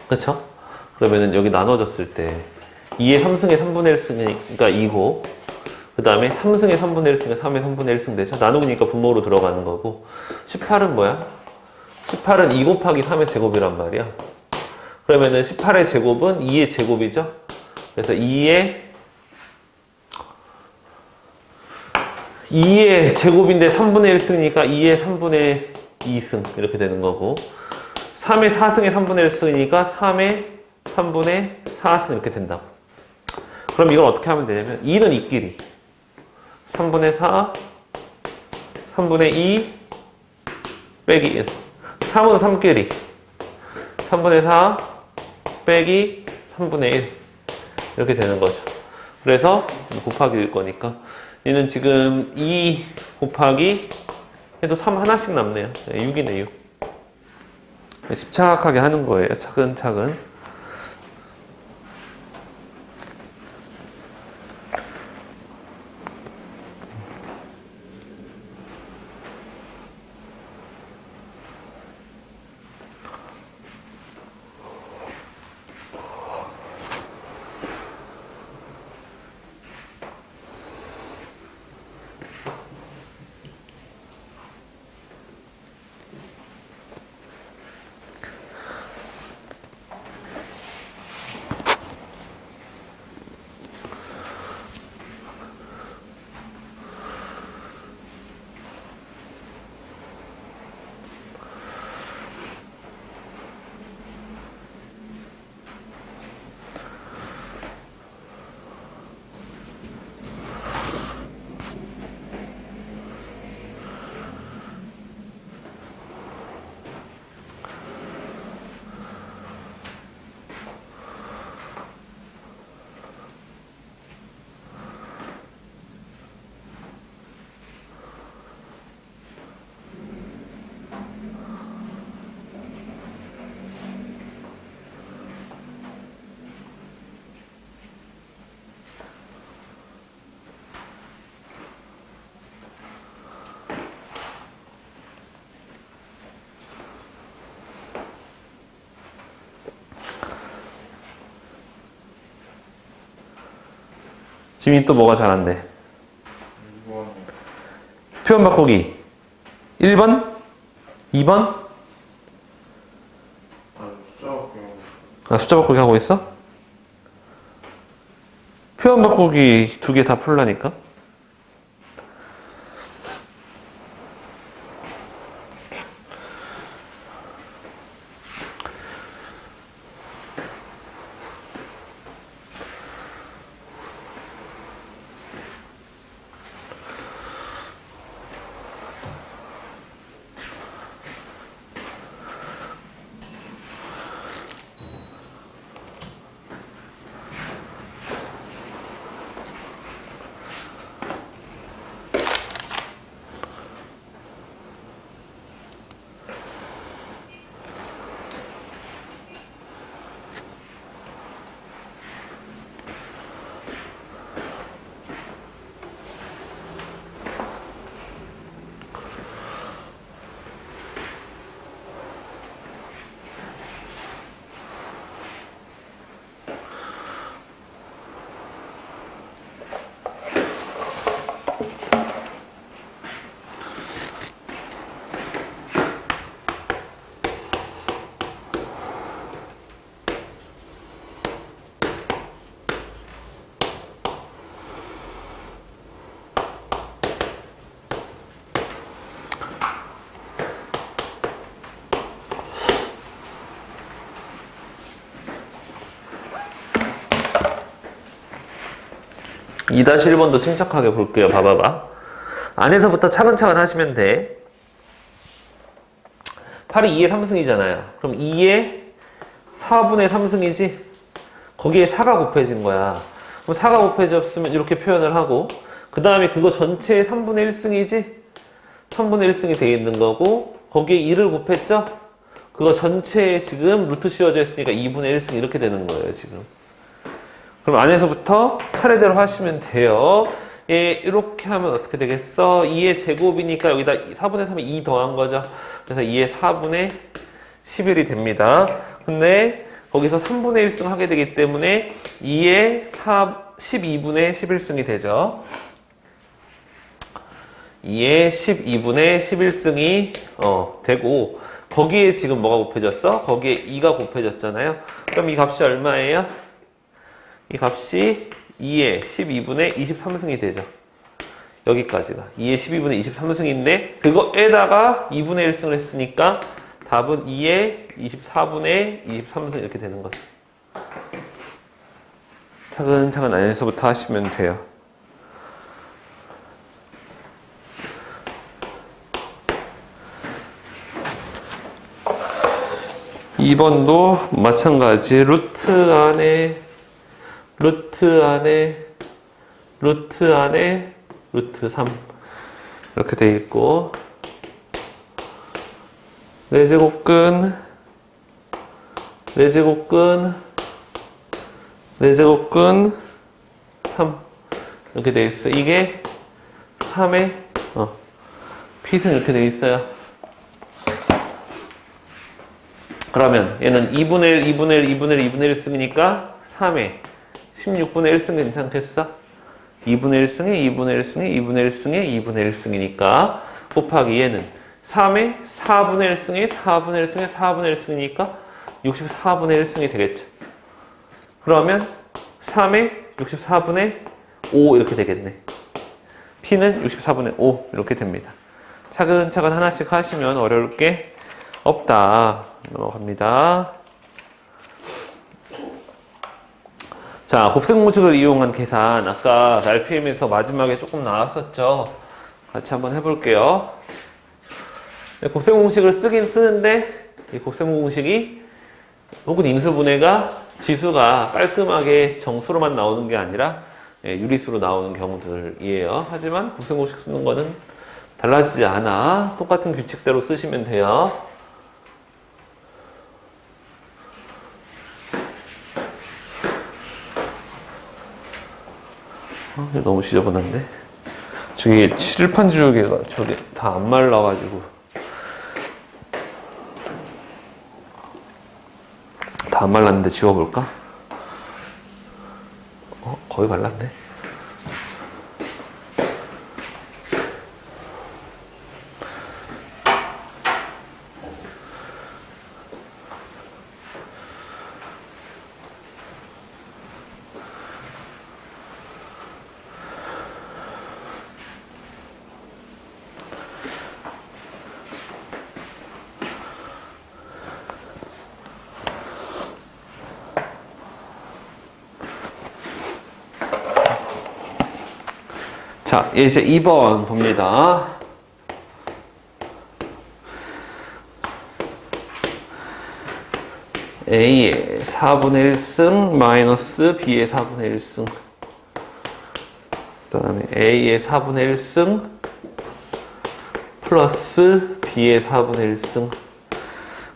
S1: 그쵸? 그러면은 여기 나눠졌을 때 2의 3승의 3분의 1 승이니까 2고, 그 다음에 3승의 3분의 1 승이니까 3의 3분의 1 승 되죠? 나누니까 분모로 들어가는 거고. 18은 뭐야? 18은 2 곱하기 3의 제곱이란 말이야. 그러면은 18의 제곱은 2의 제곱이죠? 그래서 2의 제곱인데 3분의 1승이니까 2의 3분의 2승 이렇게 되는 거고, 3의 4승의 3분의 1승이니까 3의 3분의 4승 이렇게 된다고. 그럼 이걸 어떻게 하면 되냐면 2는 이끼리 3분의 4, 3분의 2 빼기 1, 3은 3끼리 3분의 4 빼기 3분의 1 이렇게 되는 거죠. 그래서 곱하기일 거니까 얘는 지금 2 곱하기 해도 3 하나씩 남네요. 6이네 6. 집착하게 하는 거예요. 차근차근. 지민이 또 뭐가 잘한대? 표현 바꾸기 1번? 2번? 숫자 바꾸기 하고 있어? 표현 바꾸기 2개 다 풀라니까? 2-1번도 침착하게 볼게요. 봐봐봐. 안에서부터 차근차근 하시면 돼. 8이 2의 3승이잖아요. 그럼 2의 4분의 3승이지? 거기에 4가 곱해진 거야. 그럼 4가 곱해졌으면 이렇게 표현을 하고, 그 다음에 그거 전체의 3분의 1승이지? 3분의 1승이 되어 있는 거고, 거기에 2를 곱했죠? 그거 전체에 지금 루트 씌워져 있으니까 2분의 1승 이렇게 되는 거예요, 지금. 그럼 안에서부터 차례대로 하시면 돼요. 예, 이렇게 하면 어떻게 되겠어? 2의 제곱이니까 여기다 4분의 3에 2 더한 거죠. 그래서 2의 4분의 11이 됩니다. 근데 거기서 3분의 1승 하게 되기 때문에 2의 12분의 11승이 되죠. 2의 12분의 11승이 되고, 거기에 지금 뭐가 곱해졌어? 거기에 2가 곱해졌잖아요. 그럼 이 값이 얼마예요? 이 값이 2의 12분의 23승이 되죠. 여기까지가 2의 12분의 23승인데 그거에다가 2분의 1승을 했으니까 답은 2의 24분의 23승 이렇게 되는 거죠. 차근차근 안에서부터 하시면 돼요. 2번도 마찬가지. 루트 안에 루트 3 이렇게 돼 있고, 4제곱근 3 이렇게 돼 있어. 이게 3의 피승 이렇게 돼 있어요. 그러면 얘는 2분의 1, 2분의 1, 2분의 1, 2분의 1승이니까 3의 16분의 1승 괜찮겠어? 2분의 1승에 2분의 1승에 2분의 1승에 2분의 1승이니까 곱하기 얘는 3의 4분의 1승에 4분의 1승에 4분의 1승이니까 64분의 1승이 되겠죠. 그러면 3의 64분의 5 이렇게 되겠네. P는 64분의 5 이렇게 됩니다. 차근차근 하나씩 하시면 어려울 게 없다. 넘어갑니다. 자, 곱셈 공식을 이용한 계산. 아까 RPM에서 마지막에 조금 나왔었죠. 같이 한번 해볼게요. 곱셈 공식을 쓰긴 쓰는데 이 곱셈 공식이 혹은 인수분해가 지수가 깔끔하게 정수로만 나오는 게 아니라 유리수로 나오는 경우들이에요. 하지만 곱셈 공식 쓰는 거는 달라지지 않아. 똑같은 규칙대로 쓰시면 돼요. 너무 지저분한데? 저기 칠판 지우개가 저기 다 안 말라가지고 다 안 말랐는데 지워볼까? 거의 말랐네. 자, 이제 2번 봅니다. A의 4분의 1승 마이너스 B의 4분의 1승, 그 다음에 A의 4분의 1승 플러스 B의 4분의 1승,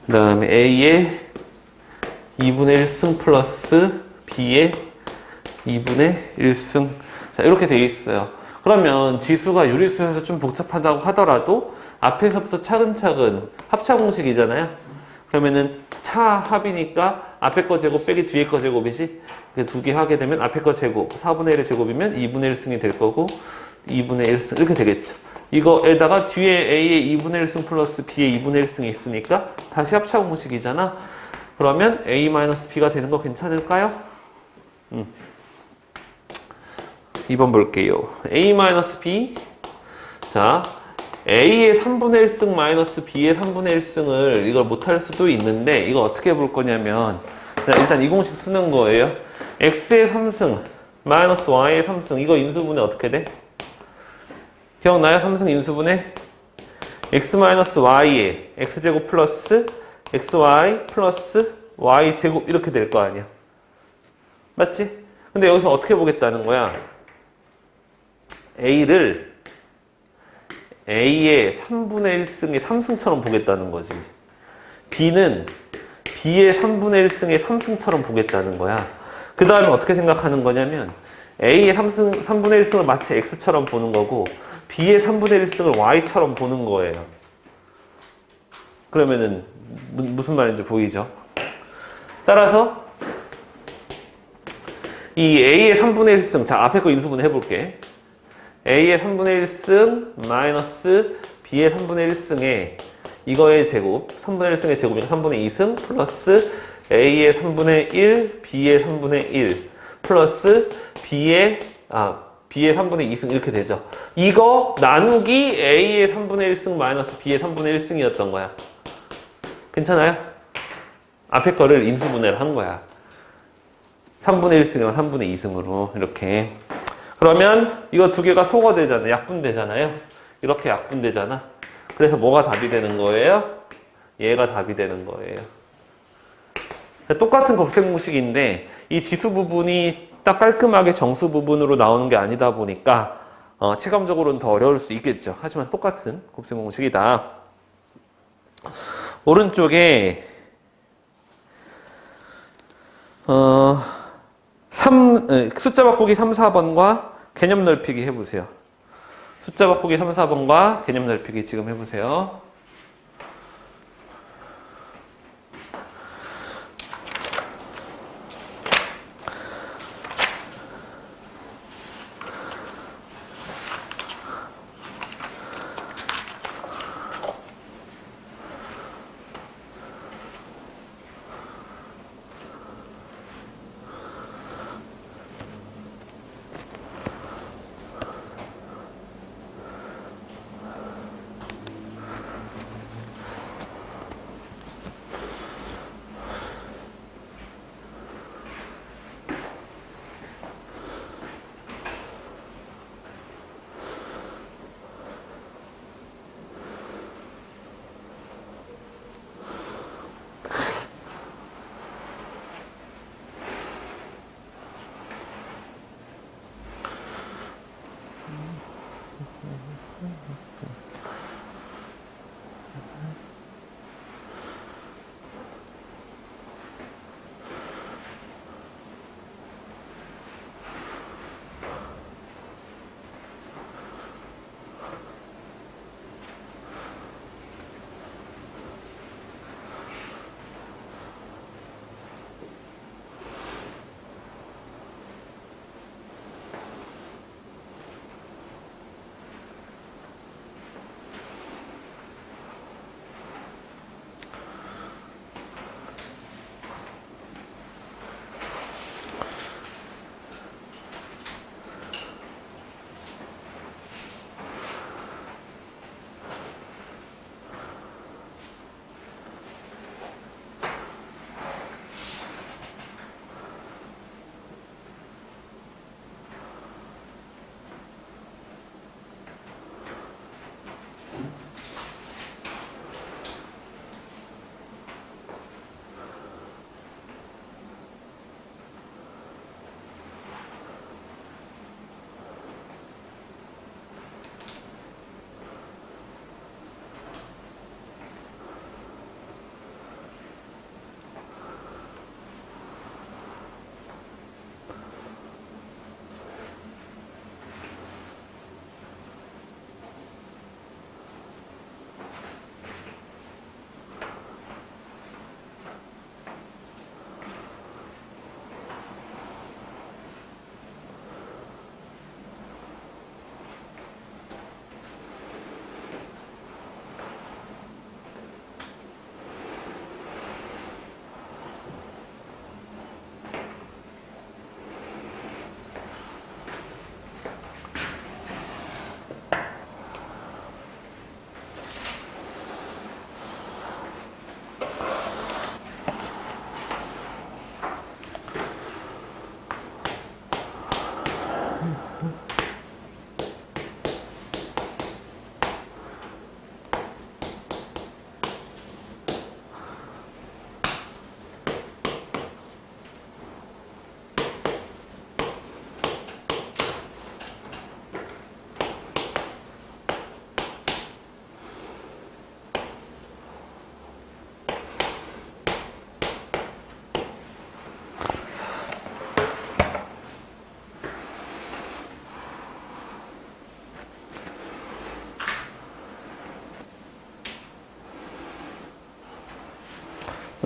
S1: 그 다음에 A의 2분의 1승 플러스 B의 2분의 1승. 자, 이렇게 되어 있어요. 그러면 지수가 유리수여서 좀 복잡하다고 하더라도 앞에서부터 차근차근 합차 공식이잖아요. 그러면은 차합이니까 앞에 거 제곱 빼기 뒤에 거 제곱이지. 두 개 하게 되면 앞에 거 제곱 4분의 1의 제곱이면 2분의 1승이 될 거고 2분의 1승 이렇게 되겠죠. 이거에다가 뒤에 A의 2분의 1승 플러스 B의 2분의 1승이 있으니까 다시 합차 공식이잖아. 그러면 A-B가 되는 거 괜찮을까요? 2번 볼게요. A-B. 자, A의 3분의 1승 마이너스 B의 3분의 1승을 이걸 못할 수도 있는데 이거 어떻게 볼 거냐면 일단 이 공식 쓰는 거예요. X의 3승 마이너스 y의 3승. 이거 인수분해 어떻게 돼? 기억나요? 3승 인수분해? x 마이너스 y에 x제곱 플러스 xy 플러스 y제곱 이렇게 될 거 아니야. 맞지? 근데 여기서 어떻게 보겠다는 거야? a를 a의 3분의 1승의 3승처럼 보겠다는 거지. b는 b의 3분의 1승의 3승처럼 보겠다는 거야. 그 다음에 어떻게 생각하는 거냐면 a의 3분의 1승을 마치 x처럼 보는 거고 b의 3분의 1승을 y처럼 보는 거예요. 그러면은 무슨 말인지 보이죠? 따라서 이 a의 3분의 1승, 자 앞에 거 인수분해 해볼게. a의 3분의 1승 마이너스 b의 3분의 1승에 이거의 제곱, 3분의 1승의 제곱이니까 3분의 2승 플러스 a의 3분의 1, b의 3분의 1 플러스 b의 3분의 2승 이렇게 되죠. 이거 나누기 a의 3분의 1승 마이너스 b의 3분의 1승이었던 거야. 괜찮아요? 앞에 거를 인수분해를 한 거야. 3분의 1승이랑 3분의 2승으로 이렇게. 그러면 이거 두 개가 소거되잖아요. 약분되잖아요. 이렇게 약분되잖아. 그래서 뭐가 답이 되는 거예요? 얘가 답이 되는 거예요. 똑같은 곱셈 공식인데 이 지수 부분이 딱 깔끔하게 정수 부분으로 나오는 게 아니다 보니까 체감적으로는 더 어려울 수 있겠죠. 하지만 똑같은 곱셈 공식이다. 오른쪽에 숫자 바꾸기 3, 4번과 개념 넓히기 해보세요. 숫자 바꾸기 3, 4번과 개념 넓히기 지금 해보세요.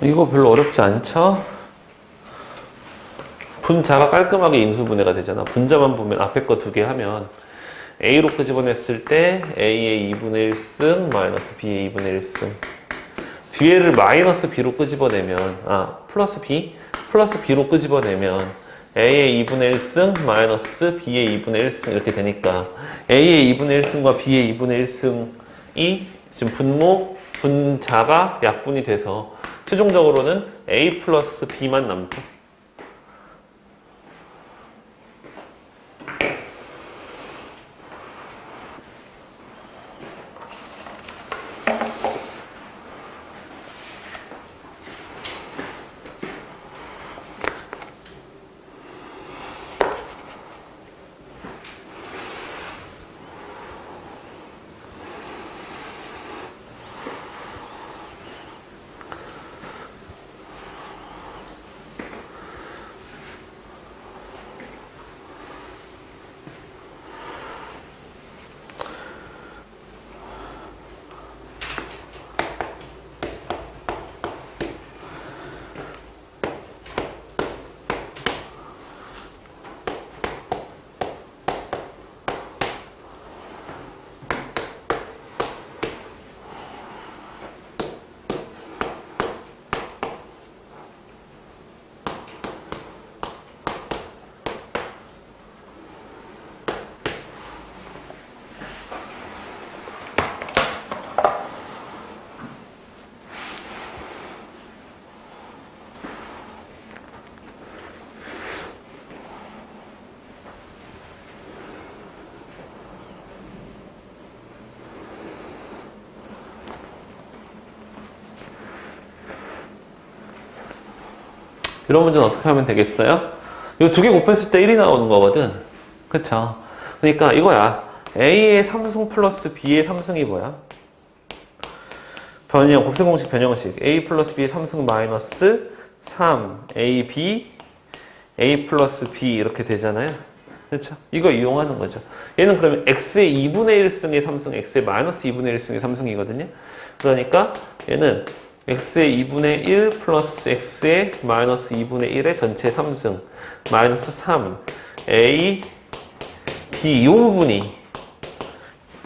S1: 이거 별로 어렵지 않죠? 분자가 깔끔하게 인수분해가 되잖아. 분자만 보면 앞에 거 두 개 하면 A로 끄집어냈을 때 A의 2분의 1승 마이너스 B의 2분의 1승. 뒤에를 마이너스 B로 끄집어내면 플러스 B로 끄집어내면 A의 2분의 1승 마이너스 B의 2분의 1승 이렇게 되니까 A의 2분의 1승과 B의 2분의 1승이 지금 분자가 약분이 돼서 최종적으로는 A 플러스 B만 남죠. 이런 문제는 어떻게 하면 되겠어요? 이거 두 개 곱했을 때 1이 나오는 거거든. 그쵸? 그러니까 이거야. A의 3승 플러스 B의 3승이 뭐야? 곱셈공식 변형식. A 플러스 B의 3승 마이너스 3 A, B, A 플러스 B 이렇게 되잖아요. 그렇죠? 이거 이용하는 거죠. 얘는 그러면 X의 2분의 1승의 3승, X의 마이너스 2분의 1승의 3승이거든요. 그러니까 얘는 X의 2분의 1 플러스 X의 마이너스 2분의 1의 전체 3승 마이너스 3 A, B 요 부분이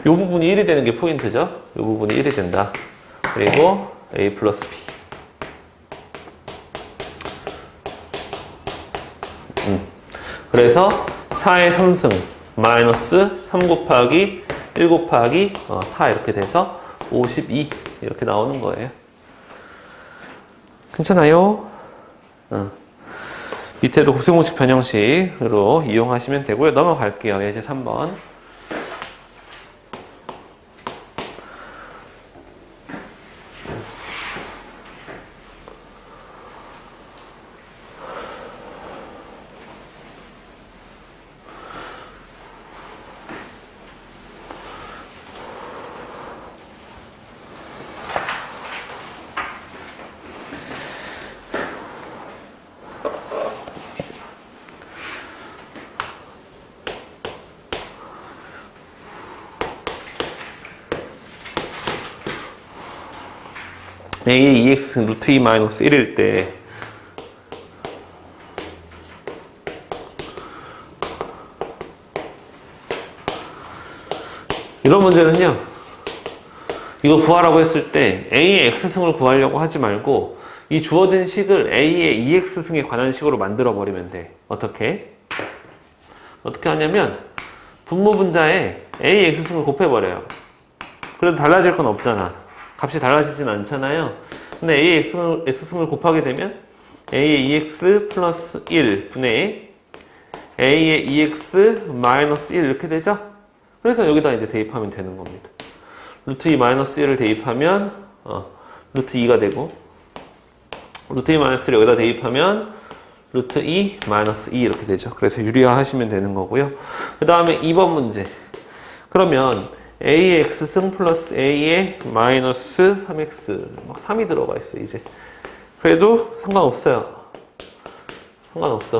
S1: 1이 되는 게 포인트죠. 요 부분이 1이 된다. 그리고 A 플러스 B 그래서 4의 3승 마이너스 3 곱하기 1 곱하기 4 이렇게 돼서 52 이렇게 나오는 거예요. 괜찮아요? 밑에도 곱셈공식 변형식으로 이용하시면 되고요. 넘어갈게요. 예제 3번. A의 2x 루트 2 마이너스 1일 때 이런 문제는요, 이거 구하라고 했을 때 A의 x승을 구하려고 하지 말고 이 주어진 식을 A의 2x승에 관한 식으로 만들어 버리면 돼. 어떻게 하냐면 분모 분자에 A의 x승을 곱해버려요. 그래도 달라질 건 없잖아. 값이 달라지진 않잖아요. 근데 A의 x승을 곱하게 되면 A의 2x 플러스 1 분의 A의 2x 마이너스 1 이렇게 되죠? 그래서 여기다 이제 대입하면 되는 겁니다. 루트 2 마이너스 1을 대입하면 루트 2가 되고 루트 2 마이너스 1을 여기다 대입하면 루트 2 마이너스 2 이렇게 되죠. 그래서 유리화 하시면 되는 거고요. 그 다음에 2번 문제. 그러면 A의 x승 플러스 A의 마이너스 3x 막 3이 들어가 있어 이제. 그래도 상관없어요.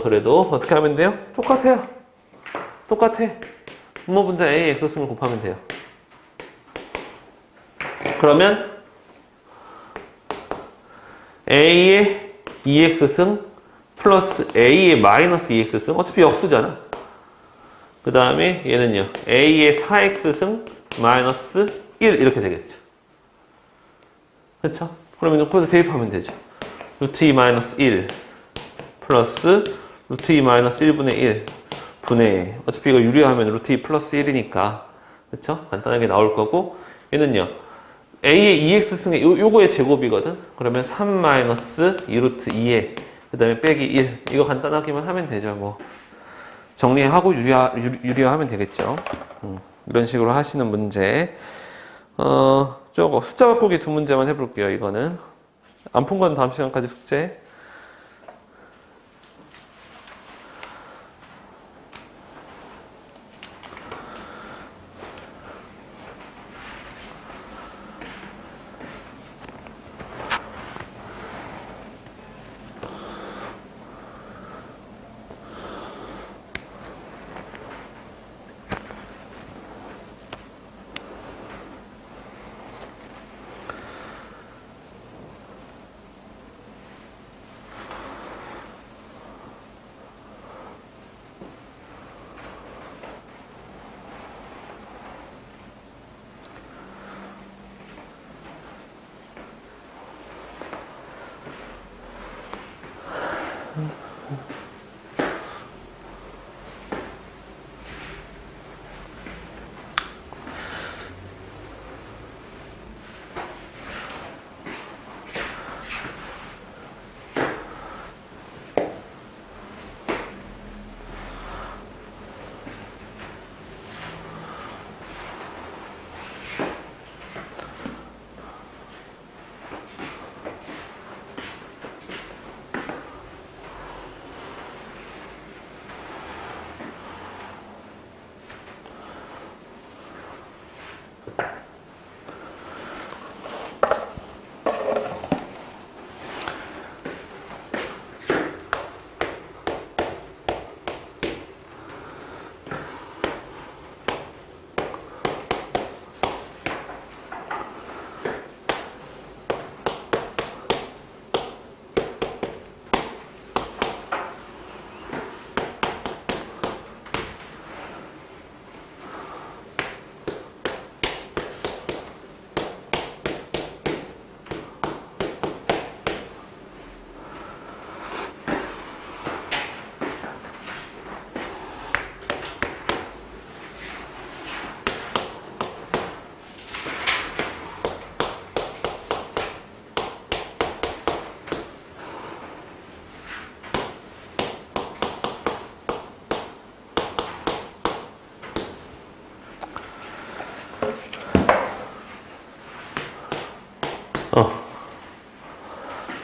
S1: 그래도 어떻게 하면 돼요? 똑같아. 분모 분자 A의 x승을 곱하면 돼요. 그러면 a의 2x승 플러스 a의 마이너스 2x승. 어차피 역수잖아. 그 다음에 얘는요. a의 4x승 마이너스 1 이렇게 되겠죠. 그쵸? 그러면 거기서 대입하면 되죠. 루트 2 마이너스 1 플러스 루트 2 마이너스 1분의 1 분의 어차피 이거 유리하면 루트 2 플러스 1이니까 그쵸? 간단하게 나올 거고 얘는요. a의 2x승의 요거의 제곱이거든. 그러면 3 마이너스 2 루트 2에 그 다음에 빼기 1 이거 간단하게만 하면 되죠. 뭐 정리하고 유리화하면 되겠죠. 이런 식으로 하시는 문제. 저거 숫자 바꾸기 두 문제만 해볼게요. 이거는 안 푼 건 다음 시간까지 숙제.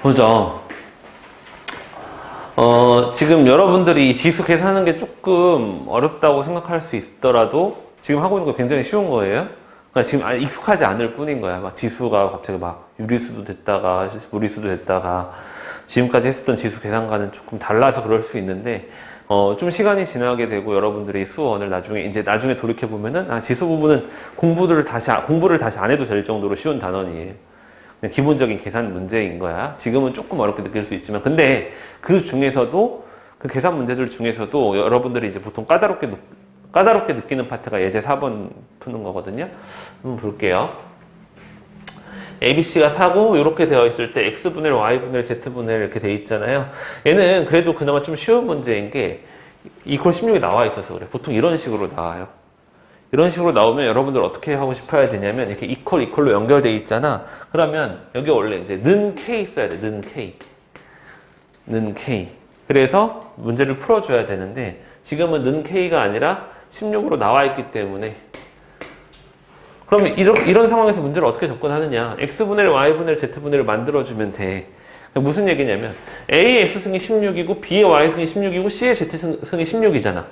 S1: 보죠. 지금 여러분들이 지수 계산하는 게 조금 어렵다고 생각할 수 있더라도 지금 하고 있는 거 굉장히 쉬운 거예요. 그러니까 지금 익숙하지 않을 뿐인 거야. 막 지수가 갑자기 막 유리수도 됐다가 무리수도 됐다가 지금까지 했었던 지수 계산과는 조금 달라서 그럴 수 있는데 좀 시간이 지나게 되고 여러분들이 수원을 나중에 돌이켜 보면은 지수 부분은 공부를 다시 안 해도 될 정도로 쉬운 단원이에요. 그냥 기본적인 계산 문제인 거야. 지금은 조금 어렵게 느낄 수 있지만 근데 그 중에서도 그 계산 문제들 중에서도 여러분들이 이제 보통 까다롭게 느끼는 파트가 예제 4번 푸는 거거든요. 한번 볼게요. ABC가 4고 이렇게 되어 있을 때 X분의 Y분의 Z분의 이렇게 돼 있잖아요. 얘는 그래도 그나마 좀 쉬운 문제인 게 이퀄 16이 나와 있어서 그래. 보통 이런 식으로 나와요. 이런 식으로 나오면 여러분들 어떻게 하고 싶어야 되냐면 이렇게 이퀄로 연결돼 있잖아. 그러면 여기 원래 이제 는 K 써야 돼. 는 K. 그래서 문제를 풀어줘야 되는데 지금은 는 K가 아니라 16으로 나와 있기 때문에 그러면 이런 상황에서 문제를 어떻게 접근하느냐. X분의 Y분의 Z분의를 만들어주면 돼. 무슨 얘기냐면 A의 X승이 16이고 B의 Y승이 16이고 C의 Z승이 16이잖아.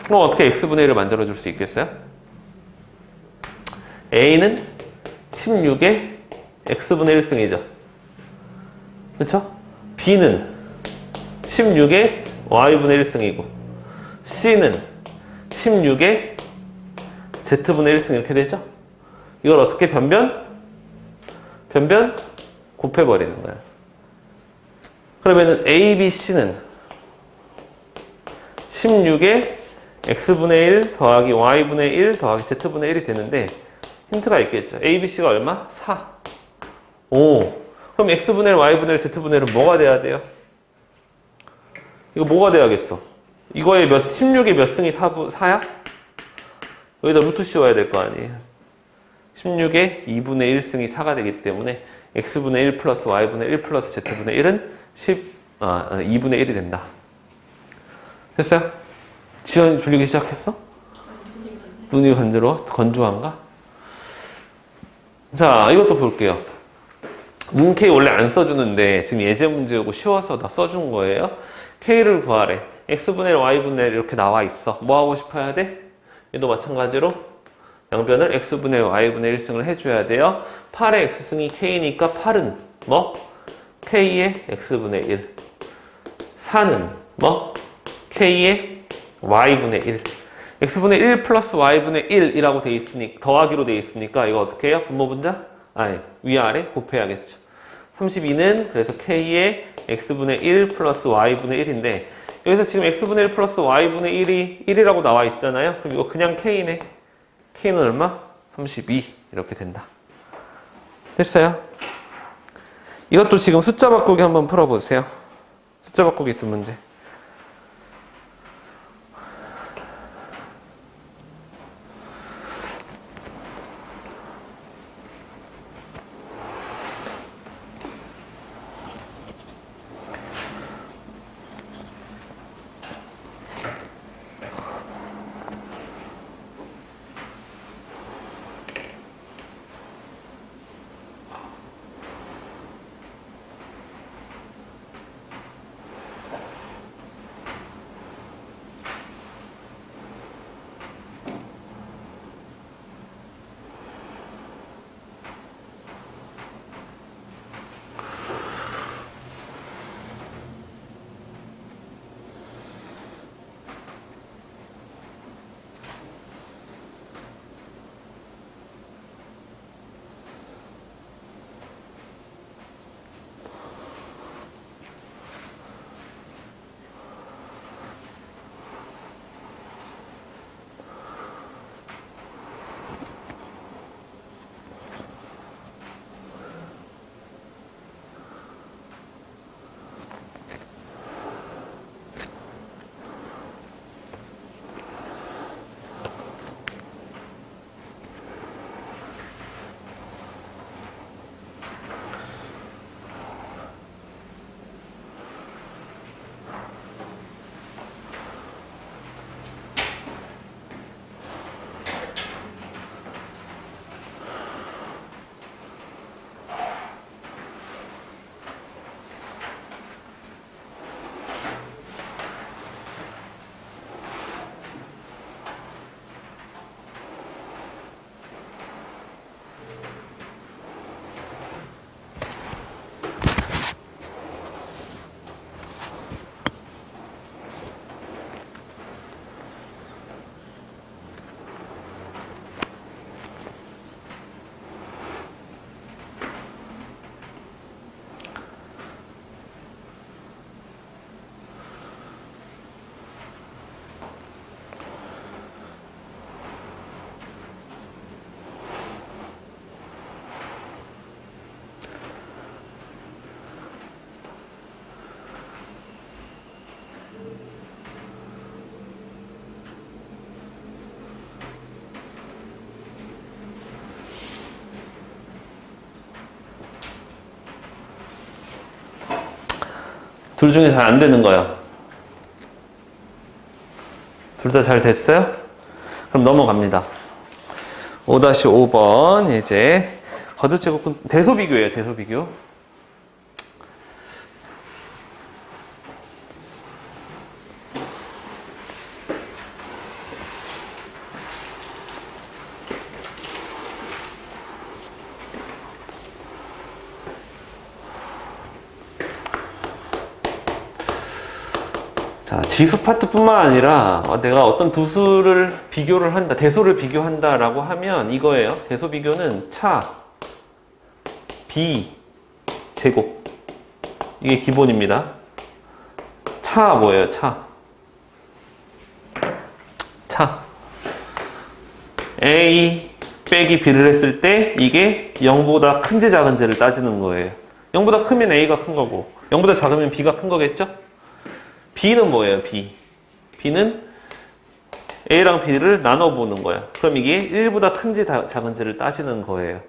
S1: 그럼 어떻게 X분의 1을 만들어줄 수 있겠어요? A는 16의 X분의 1승이죠. 그렇죠? B는 16의 Y분의 1승이고 C는 16의 Z분의 1승 이렇게 되죠? 이걸 어떻게 변변 곱해버리는 거야. 그러면은 A, B, C는 16에 X분의 1 더하기 Y분의 1 더하기 Z분의 1이 되는데 힌트가 있겠죠. A, B, C가 얼마? 4. 오. 그럼 X분의 1, Y분의 1, Z분의 1은 뭐가 돼야 돼요? 이거 뭐가 돼야겠어? 이거의 16의 몇 승이 4야? 여기다 루트 씌워야 될 거 아니에요. 16의 2분의 1승이 4가 되기 때문에 X분의 1 플러스 Y분의 1 플러스 Z분의 1은 2분의 1이 된다. 됐어요? 지연 졸리기 시작했어? 눈이 건조한가? 자, 이것도 볼게요. 문 K 원래 안 써주는데 지금 예제 문제고 쉬워서 다 써준 거예요. K를 구하래. X분의 1, Y분의 1 이렇게 나와 있어. 뭐 하고 싶어야 돼? 얘도 마찬가지로 양변을 X분의 1, Y분의 1승을 해줘야 돼요. 8의 X승이 K니까 8은 뭐? K의 X분의 1. 4는 뭐? K의 Y분의 1. X분의 1 플러스 Y분의 1이라고 돼 있으니까, 더하기로 돼 있으니까 이거 어떻게 해요? 분모분자? 아니, 위아래 곱해야겠죠. 32는 그래서 K의 X분의 1 플러스 Y분의 1인데 여기서 지금 X분의 1 플러스 Y분의 1이 1이라고 나와 있잖아요. 그럼 이거 그냥 K네. K는 얼마? 32 이렇게 된다. 됐어요? 이것도 지금 숫자 바꾸기 한번 풀어보세요. 숫자 바꾸기 두 문제. 둘 중에 잘 안 되는 거야. 둘 다 잘 됐어요? 그럼 넘어갑니다. 5-5번 이제 거듭제곱근 대소비교예요. 대소비교. 자, 지수 파트뿐만 아니라 내가 어떤 두 수를 비교를 한다, 대소를 비교한다라고 하면 이거예요. 대소 비교는 차, 비, 제곱 이게 기본입니다. 차 뭐예요? 차. A 빼기 B를 했을 때 이게 0보다 큰지 작은지를 따지는 거예요. 0보다 크면 A가 큰 거고 0보다 작으면 B가 큰 거겠죠? B는 뭐예요? B는 A랑 B를 나눠보는 거야. 그럼 이게 1보다 큰지 작은지를 따지는 거예요.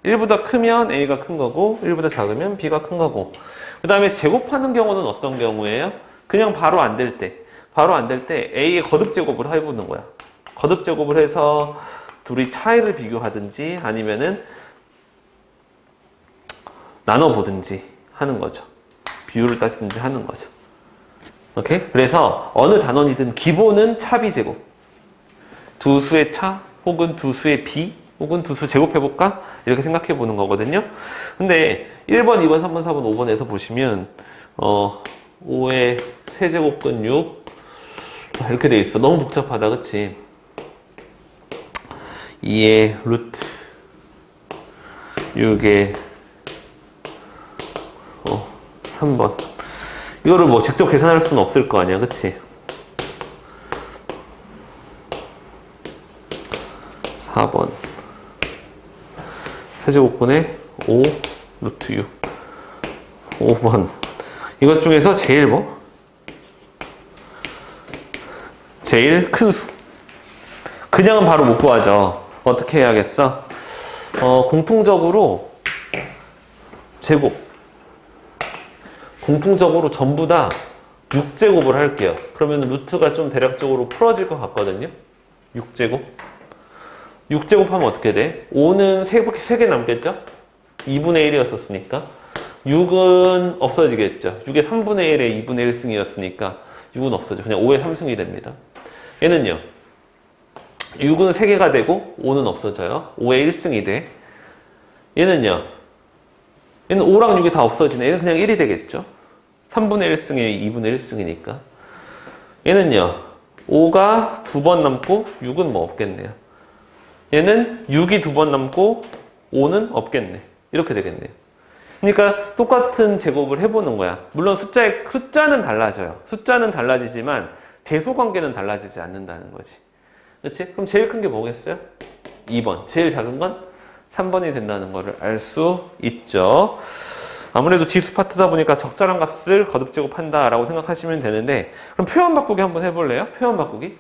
S1: 1보다 크면 A가 큰 거고 1보다 작으면 B가 큰 거고. 그 다음에 제곱하는 경우는 어떤 경우예요? 그냥 바로 안 될 때. 바로 안 될 때 A의 거듭 제곱을 해보는 거야. 거듭 제곱을 해서 둘이 차이를 비교하든지 아니면은 나눠보든지 하는 거죠. 비율을 따지든지 하는 거죠. 오케이? 그래서 어느 단원이든 기본은 차 비제곱. 두 수의 차 혹은 두 수의 비 혹은 두 수 제곱해볼까? 이렇게 생각해 보는 거거든요. 근데 1번, 2번, 3번, 4번, 5번에서 보시면 5의 세제곱근 6 이렇게 돼 있어. 너무 복잡하다, 그치? 2의 루트 6의 3번 이거를 뭐 직접 계산할 수는 없을 거 아니야, 그치? 4번 세제곱근의 5 루트 6 5번 이것 중에서 제일 제일 큰 수. 그냥은 바로 못 구하죠. 어떻게 해야겠어? 공통적으로 제곱. 공통적으로 전부 다 6제곱을 할게요. 그러면 루트가 좀 대략적으로 풀어질 것 같거든요. 6제곱. 6제곱 하면 어떻게 돼? 5는 3개 남겠죠? 2분의 1이었으니까. 6은 없어지겠죠. 6의 3분의 1에 2분의 1승이었으니까 6은 없어져. 그냥 5의 3승이 됩니다. 얘는요. 6은 3개가 되고 5는 없어져요. 5의 1승이 돼. 얘는요. 얘는 5랑 6이 다 없어지네. 얘는 그냥 1이 되겠죠. 3분의 1승에 2분의 1승이니까. 얘는요. 5가 2번 남고 6은 뭐 없겠네요. 얘는 6이 2번 남고 5는 없겠네. 이렇게 되겠네요. 그러니까 똑같은 제곱을 해보는 거야. 물론 숫자는 달라져요. 숫자는 달라지지만 대소관계는 달라지지 않는다는 거지. 그렇지? 그럼 제일 큰 게 뭐겠어요? 2번. 제일 작은 건 3번이 된다는 거를 알 수 있죠. 아무래도 지수 파트다 보니까 적절한 값을 거듭 제곱한다 라고 생각하시면 되는데 그럼 표현 바꾸기 한번 해볼래요? 표현 바꾸기.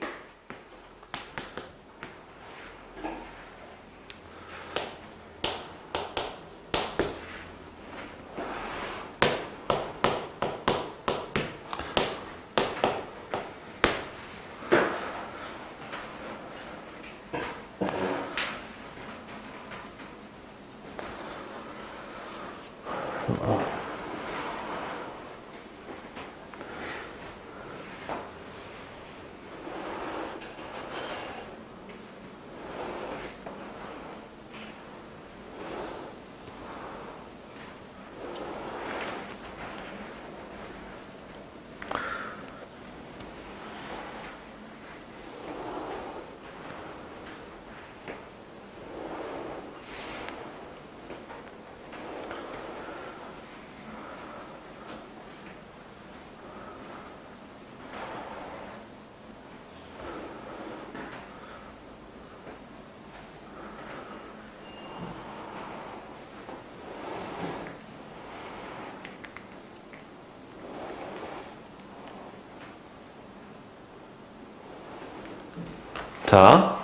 S1: 자,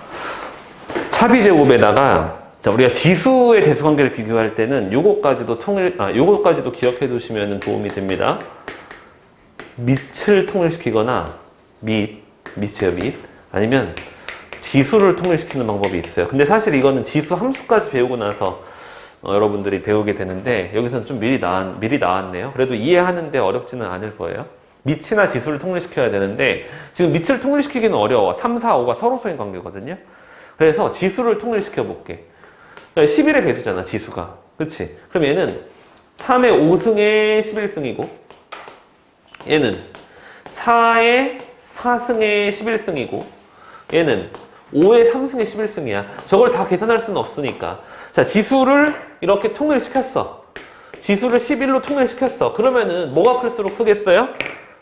S1: 차비제곱에다가 우리가 지수의 대수관계를 비교할 때는 요것까지도 기억해 두시면 도움이 됩니다. 밑을 통일시키거나 밑이에요, 밑. 아니면 지수를 통일시키는 방법이 있어요. 근데 사실 이거는 지수 함수까지 배우고 나서 여러분들이 배우게 되는데 여기서는 좀 미리 나왔네요. 그래도 이해하는데 어렵지는 않을 거예요. 밑이나 지수를 통일시켜야 되는데 지금 밑을 통일시키기는 어려워. 3, 4, 5가 서로소인 관계거든요. 그래서 지수를 통일시켜 볼게. 11의 배수잖아, 지수가. 그치? 그럼 얘는 3의 5승의 11승이고 얘는 4의 4승의 11승이고 얘는 5의 3승의 11승이야. 저걸 다 계산할 수는 없으니까. 자, 지수를 이렇게 통일시켰어. 지수를 11로 통일시켰어. 그러면은 뭐가 클수록 크겠어요?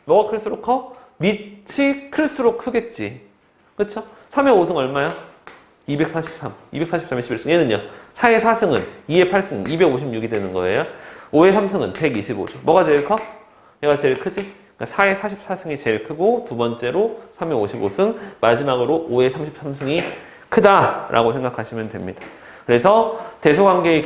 S1: 뭐가 클수록 커? 밑이 클수록 크겠지. 그쵸? 3의 5승 얼마야? 243. 243의 11승. 얘는요? 4의 4승은 2의 8승, 256이 되는 거예요. 5의 3승은 125죠. 뭐가 제일 커? 얘가 제일 크지? 그러니까 4의 44승이 제일 크고, 두 번째로 3의 55승, 마지막으로 5의 33승이 크다라고 생각하시면 됩니다. 그래서 대소관계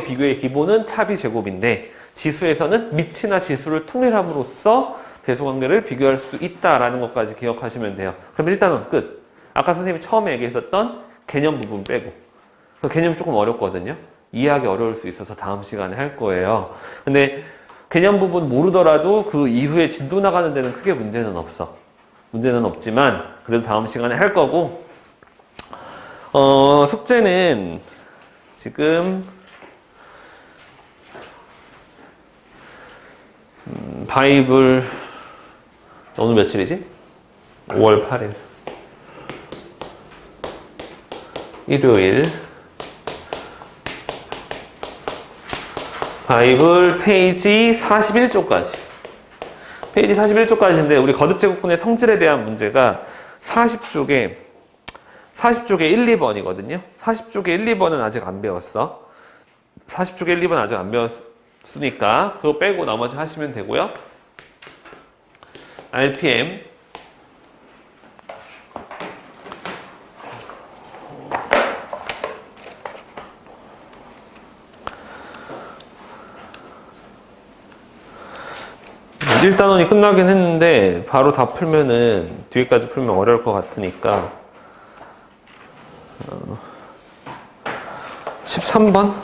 S1: 비교의 기본은 차비 제곱인데, 지수에서는 밑이나 지수를 통일함으로써 대소관계를 비교할 수 있다라는 것까지 기억하시면 돼요. 그럼 일단은 끝. 아까 선생님이 처음에 얘기했었던 개념 부분 빼고. 그 개념이 조금 어렵거든요. 이해하기 어려울 수 있어서 다음 시간에 할 거예요. 근데 개념 부분 모르더라도 그 이후에 진도 나가는 데는 크게 문제는 없어. 문제는 없지만 그래도 다음 시간에 할 거고, 숙제는 지금 바이블 오늘 며칠이지? 5월 8일 일요일 바이블 페이지 41쪽까지. 페이지 41쪽까지인데 우리 거듭제곱근의 성질에 대한 문제가 40쪽에 1, 2번이거든요. 40쪽에 1, 2번은 아직 안 배웠어. 40쪽에 1, 2번 아직 안 배웠으니까 그거 빼고 나머지 하시면 되고요. RPM 일단원이 끝나긴 했는데 바로 다 풀면은 뒤에까지 풀면 어려울 것 같으니까 13번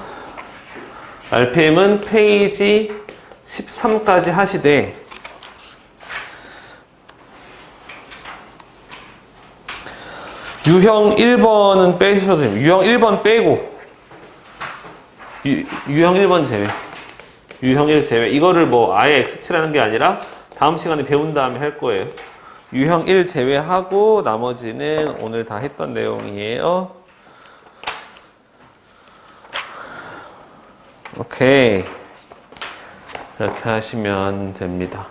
S1: RPM은 페이지 13까지 하시되 유형 1번은 빼셔도 됩니다. 유형 1번 빼고 유형 1번 제외. 유형 1 제외. 이거를 뭐 아예 X치라는 게 아니라 다음 시간에 배운 다음에 할 거예요. 유형 1 제외하고 나머지는 오늘 다 했던 내용이에요. 오케이. 이렇게 하시면 됩니다.